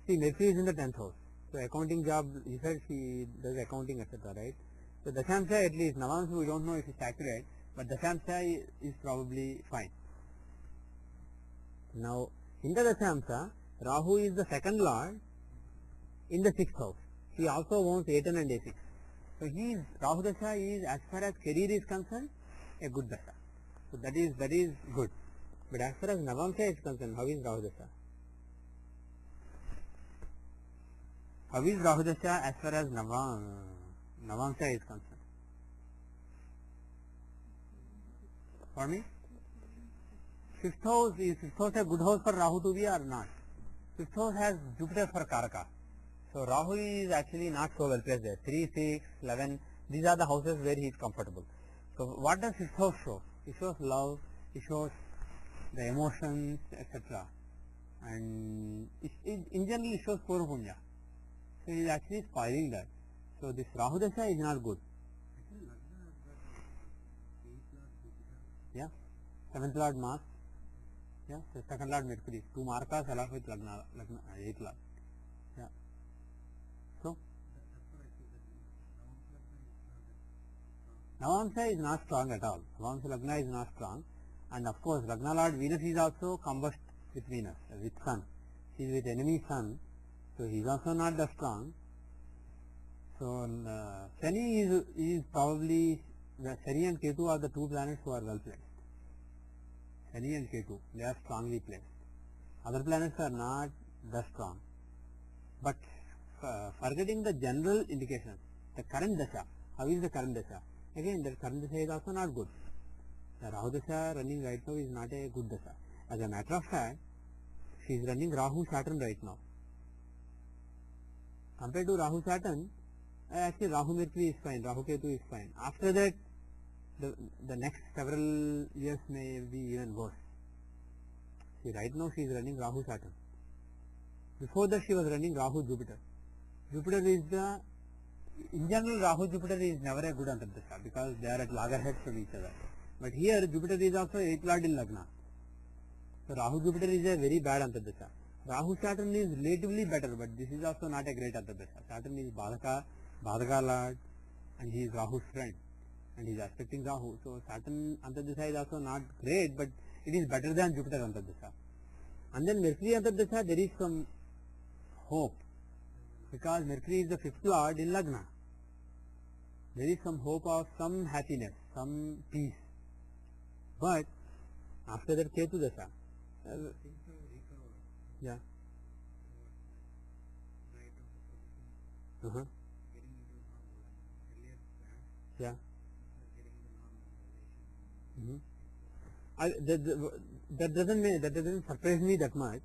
see Mercury is in the 10th house. So accounting job, he said she does accounting, etc., right? So Dashamsha at least, Navamsa we don't know if it's accurate, but Dashamsha is probably fine. Now, in the Dashamsha, Rahu is the 2nd lord in the 6th house. He also owns A10 and A6. So Rahu Dasha is, as far as career is concerned, a good Dasha. So that is good. But as far as Navamsa is concerned, how is Rahu Dasha? How is Rahu Dasha as far as Navamsa is concerned? For me? 5th house, is 5th house a good house for Rahu to be or not? 5th house has Jupiter for Karaka. So Rahu is actually not so well placed there. 3, 6, 11, these are the houses where he is comfortable. So what does his house show? It shows love, it shows the emotions, etc. And in general it shows Purva Punya. So he is actually spoiling that. So this Rahu Dasha is not good. Actually, Lagna has got 8 Lord Jupiter. Yeah. 7th Lord Mars. Yeah. So 2nd Lord Mercury. 2 Markas along with Lagna 8th Lord. Yeah. So That's what I see that Navamsa Lagna is not that strong. Navamsa is not strong at all. Navamsa Lagna is not strong. And of course Lagna Lord Venus is also combust with Venus, with Sun. He is with enemy Sun. So he is also not that strong. So Shani is probably, Shani and Ketu are the 2 planets who are well placed. Shani and Ketu, they are strongly placed. Other planets are not that strong. But forgetting the general indications, the current dasha, how is the current dasha? Again, the current dasha is also not good. The Rahu dasha running right now is not a good dasha. As a matter of fact, she is running Rahu Saturn right now. Compared to Rahu Saturn, actually Rahu Mercury is fine, Rahu Ketu is fine. After that, the next several years may be even worse. See, right now she is running Rahu Saturn. Before that she was running Rahu Jupiter. Jupiter is in general Rahu Jupiter is never a good antardasha because they are at loggerheads from each other. But here Jupiter is also 8th Lord in Lagna. So Rahu Jupiter is a very bad antardasha. Rahu Saturn is relatively better, but this is also not a great antardasha. Saturn is Badhaka Lord, and he is Rahu's friend, and he is aspecting Rahu. So Saturn antardasha is also not great, but it is better than Jupiter antardasha. And then Mercury antardasha, there is some hope, because Mercury is the 5th Lord in Lagna. There is some hope of some happiness, some peace. But after that Ketu dasha, Things have recovered. yeah, Right of the position, uh-huh, getting into normal. Earlier bad, yeah. getting into normalization. Mm-hmm. That doesn't surprise me that much,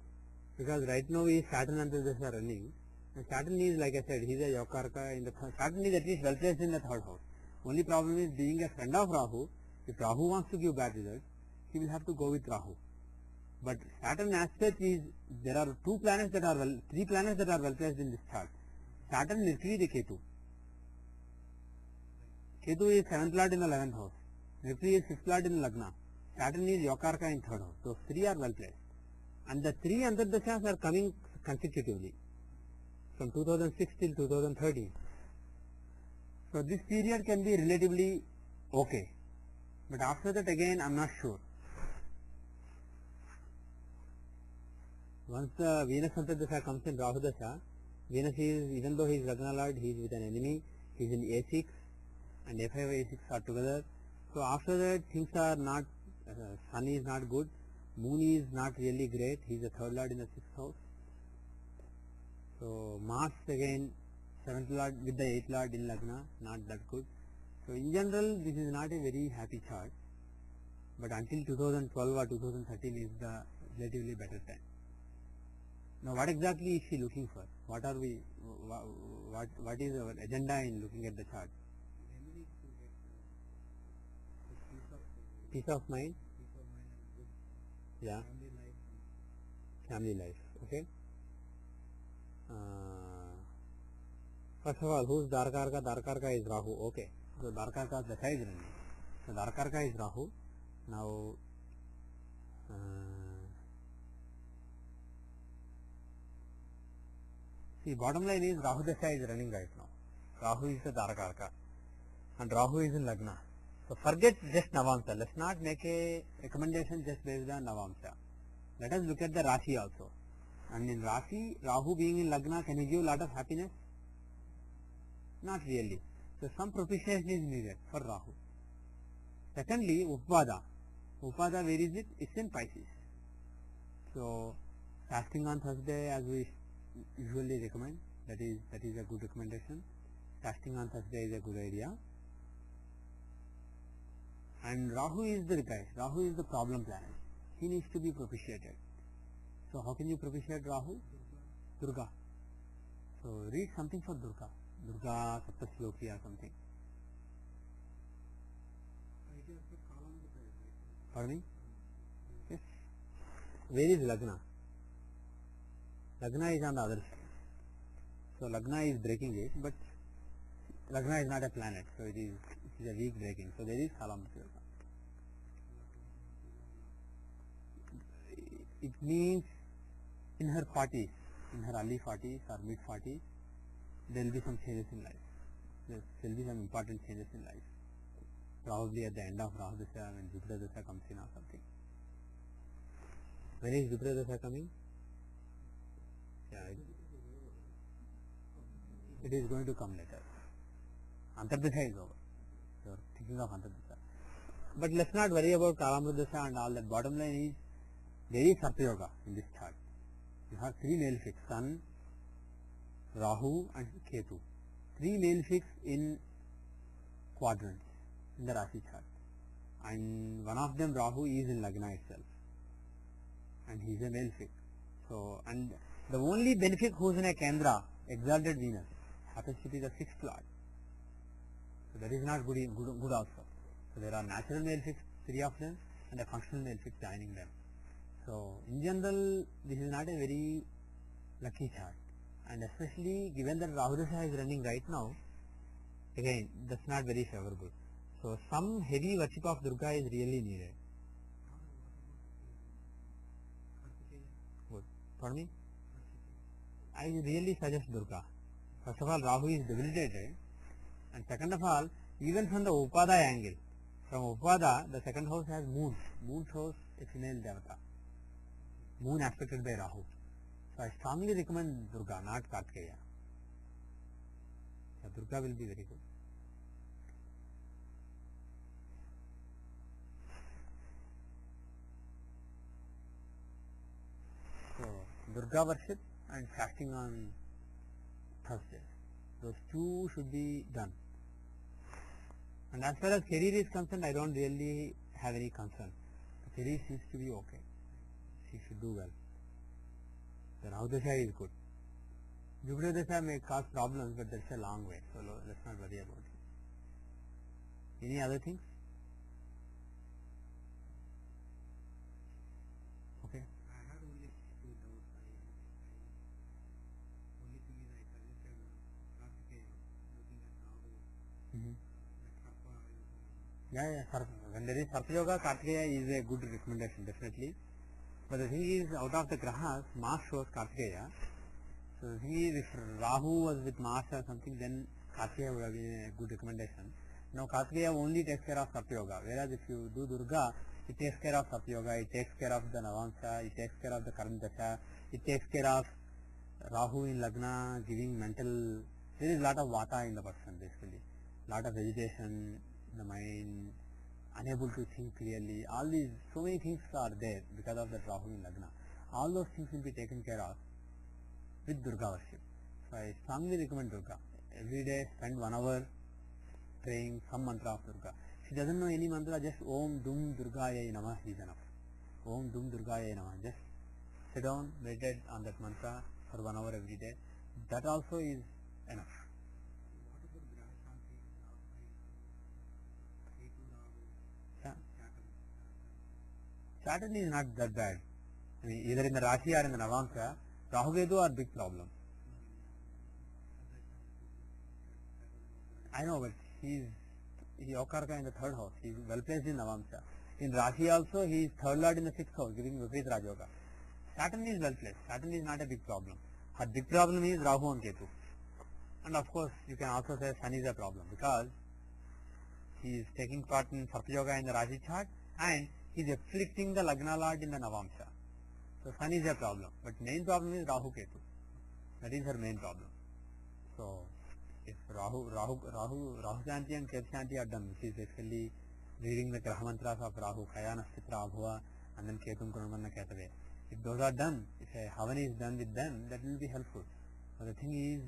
because right now is Saturn antardasha running, and Saturn is, like I said, he is a Yokarka in the Saturn is at least well placed in the 3rd house. Only problem is, being a friend of Rahu, if Rahu wants to give bad results, he will have to go with Rahu. But Saturn as such is, there are 3 planets that are well placed in this chart. Saturn, Mercury, the Ketu. Ketu is 7th Lord in the 11th house. Mercury is 5th Lord in Lagna. Saturn is Yokarka in 3rd house. Those 3 are well placed. And the 3 antardashas are coming consecutively from 2006 till 2013. So this period can be relatively okay. But after that again, I am not sure. Once the Venus antardasha comes in Rahu dasha, Venus is, even though he is Lagna Lord, he is with an enemy, he is in A6 and A5, A6 are together. So after that things are not, Sun is not good, Moon is not really great, he is the 3rd Lord in the 6th house. So Mars again, 7th Lord with the 8th Lord in Lagna, not that good. So in general this is not a very happy chart, but until 2012 or 2013 is the relatively better time. Now what exactly is she looking for? What is our agenda in looking at the chart? Remedies to get the Peace of mind, peace of mind and good yeah, family life. family life, okay. First of all, who's Dharkarka? Dharkarka is Rahu, okay. So Dharkarka's dasha is running. So Dharkarka is Rahu. Now see, bottom line is Rahu dasha is running right now. Rahu is the Dharkarka and Rahu is in Lagna. So forget just Navamsa. Let's not make a recommendation just based on Navamsa. Let us look at the Rashi also. And in Rashi, Rahu being in Lagna, can he give a lot of happiness? Not really. So some propitiation is needed for Rahu. Secondly, Upada. Upada, where is it? It's in Pisces. So fasting on Thursday, as we usually recommend, that is a good recommendation. Fasting on Thursday is a good idea. And Rahu is the guy. Rahu is the problem planet. He needs to be propitiated. So how can you propitiate Rahu? Durga. So So read something for Durga. Durga Saptashloki or something. It is the column with right? Pardon me? Yes. Where is Lagna? Lagna is on the other side. So Lagna is breaking it, but Lagna is not a planet, so it is a weak breaking. So there is Kalamati Yoga. It means in her 40s, in her early 40s or mid 40s, there will be some changes in life. There will be some important changes in life. Probably at the end of Rahu Dasha when Jupiter Dasha comes in or something. When is Jupiter Dasha coming? Yeah, it is going to come later. Antardasha is over. You are thinking of Antardasha. But let's not worry about Kalamruddasha and all that. Bottom line is, there is Sarpa Yoga in this chart. You have three malefics, Sun, Rahu and Ketu. Three malefics in quadrants in the Rashi chart. And one of them, Rahu, is in Lagna itself. And he is a malefic. So, and the only benefic who is in a Kendra, exalted Venus, happens to be the sixth lord. So that is not good also. So there are natural malefics, three of them, and a functional malefic joining them. So in general, this is not a very lucky chart, and especially given that Rahu Dasha is running right now, again that's not very favorable. So some heavy worship of Durga is really needed. Good. Pardon me? I really suggest Durga. First of all, Rahu is debilitated, and second of all, even from the Upada angle, from Upada, the second house has moon. Moon shows a female devata. Moon aspected by Rahu. So I strongly recommend Durga, not Kartikeya. So Durga will be very good. So Durga worship and fasting on Thursday. Those two should be done. And as far as career is concerned, I don't really have any concern. The career seems to be okay. She should do well. The Rahu Dasha is good. Jupiter Dasha may cause problems, but that's a long way, so let's not worry about it. Any other things? Okay. I had only two doubts. Only thing is I suggested Kartikeya, looking at Rahu, like Sarpa. Yeah. When there is Sarpa Yoga, Kartikeya is a good recommendation, definitely. But the thing is, out of the grahas, Mars shows Kartikeya. So the thing is, if Rahu was with Mars or something, then Kartikeya would have been a good recommendation. Now Kartikeya only takes care of Sarpa Yoga, whereas if you do Durga, it takes care of Sarpa Yoga, it takes care of the Navamsa, it takes care of the Karma Dasha, it takes care of Rahu in Lagna, giving mental, there is a lot of Vata in the person basically, lot of agitation in the mind, unable to think clearly, all these, so many things are there because of that Rahu in Lagna. All those things will be taken care of with Durga worship. So I strongly recommend Durga. Every day spend 1 hour praying some mantra of Durga. If she doesn't know any mantra, just Om Dum Durgaya Namah is enough. Om Dum Durgaya Namah. Just sit down, meditate on that mantra for 1 hour every day. That also is enough. What about Graha Shanti? Ketu, Rahu, Yeah. Saturn. Saturn is not that bad. I mean, either in the Rashi or in the Navamsa, Rahu Ketu are big problem. I know, but he is Yokarka in the third house. He is well placed in Navamsa. In Rashi also, he is third lord in the sixth house, giving Viprit Rajoga. Saturn is well placed. Saturn is not a big problem. Her big problem is Rahu and Ketu. And of course, you can also say Sun is a problem because he is taking part in Sarpa Yoga in the Rashi chart and he is afflicting the Lagna Lord in the Navamsa. So Sun is a problem. But main problem is Rahu Ketu. That is her main problem. So if Rahu Shanti and Ketu Shanti are done, which is basically reading the Graha mantras of Rahu, Kayana Stitra Abhuva, and then Ketum Kurumanna Ketave. If those are done, if a Havan is done with them, that will be helpful. But the thing is,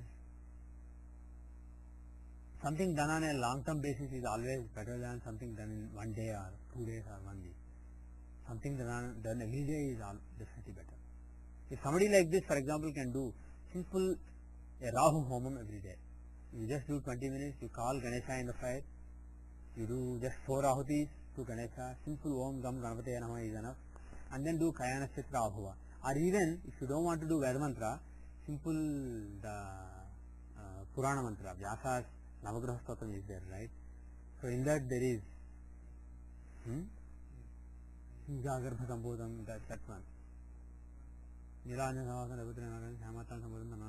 something done on a long-term basis is always better than something done in 1 day or 2 days or 1 week. Something done every day is definitely better. If somebody like this, for example, can do simple a Rahu Homam every day. You just do 20 minutes, you call Ganesha in the fire, you do just 4 Ahutis to Ganesha, simple Om Gam Ganapataya Namaha is enough, and then do Kayana Chitra Ahuva. Or even, if you don't want to do Veda Mantra, simple the Purana Mantra, Vyasa's Navagraha Stotram is there, right? So in that there is Jagarbha Sambodham, that one. Niranjana Raghutranaran Samatan Sambodham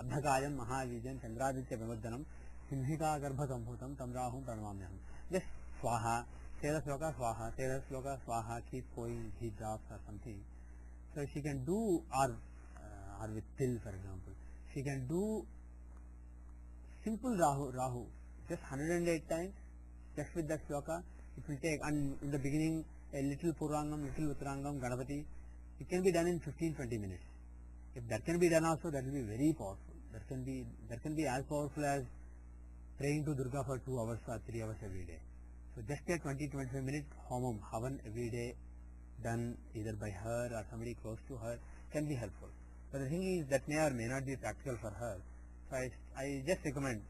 Adhakayam Mahavijan Chandraditya Vimadhanam Simhika Garbha Sambodham Tamrahum Pranamamyam. Just Swaha, say the sloka Swaha, say the sloka Swaha, keep going, he drops or something. So she can do, or with Til for example, she can do simple Rahu, just 108 times, just with that sloka. It will take, and in the beginning a little Purangam, little Uttarangam, Ganapati. It can be done in 15-20 minutes. If that can be done also, that will be very powerful. That can be as powerful as praying to Durga for 2 hours or 3 hours every day. So just a 20-25 minute Homam, Havan every day, done either by her or somebody close to her, can be helpful. But the thing is that may or may not be practical for her. So I just recommend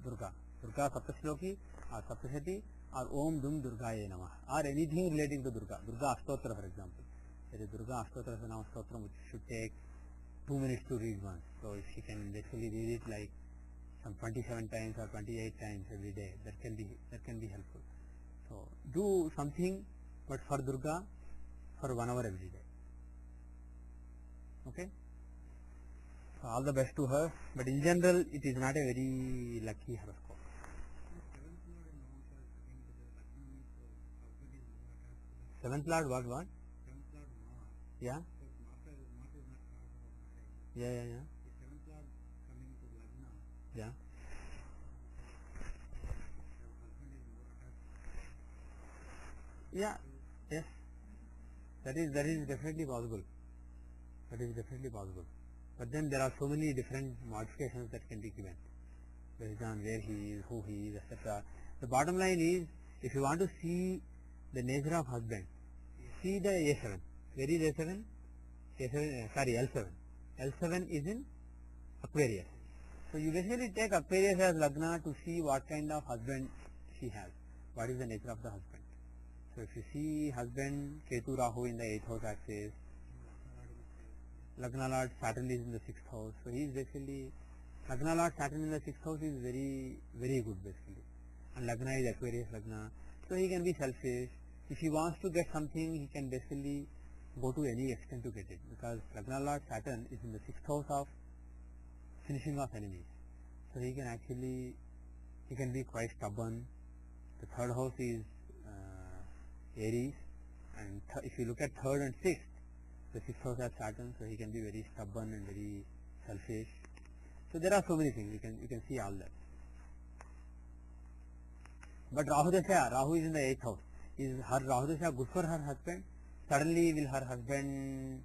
Durga Saptashloki or Saptashati or Om Dum Durgaye Namah or anything relating to Durga. Durga Ashtotra for example. There is Durga Ashtotra Sanam Stotram which should take 2 minutes to read once. So if she can basically read it like some 27 times or 28 times every day, that can be helpful. So do something, but for Durga, for 1 hour every day. Okay? So all the best to her, but in general it is not a very lucky horoscope. Seventh Lord what? Yeah? Yeah. Yeah. Yeah. Yes. That is definitely possible. But then there are so many different modifications that can be given based on where he is, who he is, etc. The bottom line is, if you want to see the nature of husband, see the A7. Where is A7? L7. L7 is in Aquarius. So you basically take Aquarius as Lagna to see what kind of husband she has. What is the nature of the husband? So if you see husband Ketu Rahu in the 8th house axis, Lagna Lord Saturn is in the 6th house. So he is basically, Lagna Lord Saturn in the 6th house is very, very good basically. And Lagna is Aquarius Lagna. So he can be selfish. If he wants to get something, he can basically go to any extent to get it, because Lagna Lord Saturn is in the 6th house of finishing off enemies. So he can be quite stubborn. The 3rd house is Aries, and if you look at 3rd and 6th, the 6th house has Saturn, so he can be very stubborn and very selfish. So there are so many things, you can see all that. But Rahu Dasha, Rahu is in the 8th house. Is her Rahu Dasha good for her husband? Suddenly will her husband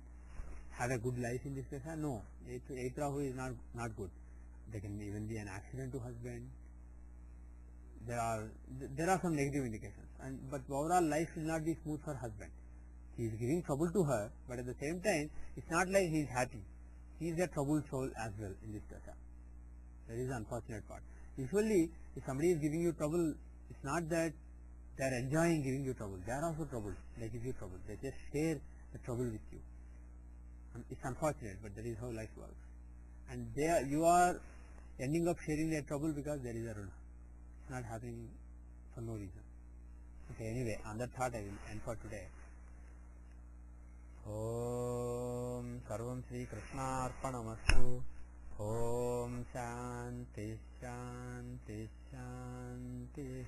have a good life in this Dasha? No. 8th Rahu is not good. There can even be an accident to husband. There are some negative indications. But overall life will not be smooth for husband. He is giving trouble to her, but at the same time, it's not like he is happy. He is a troubled soul as well in this Dasha. That is the unfortunate part. Usually, if somebody is giving you trouble, it's not that they are enjoying giving you trouble. They are also troubled. They give you trouble. They just share the trouble with you. And it's unfortunate, but that is how life works. And you are ending up sharing their trouble because there is a runa. It's not happening for no reason. Okay, anyway, on that thought I will end for today. Om Sarvam Sri Krishna Arpanamastu. Om Shanti Shanti Shanti.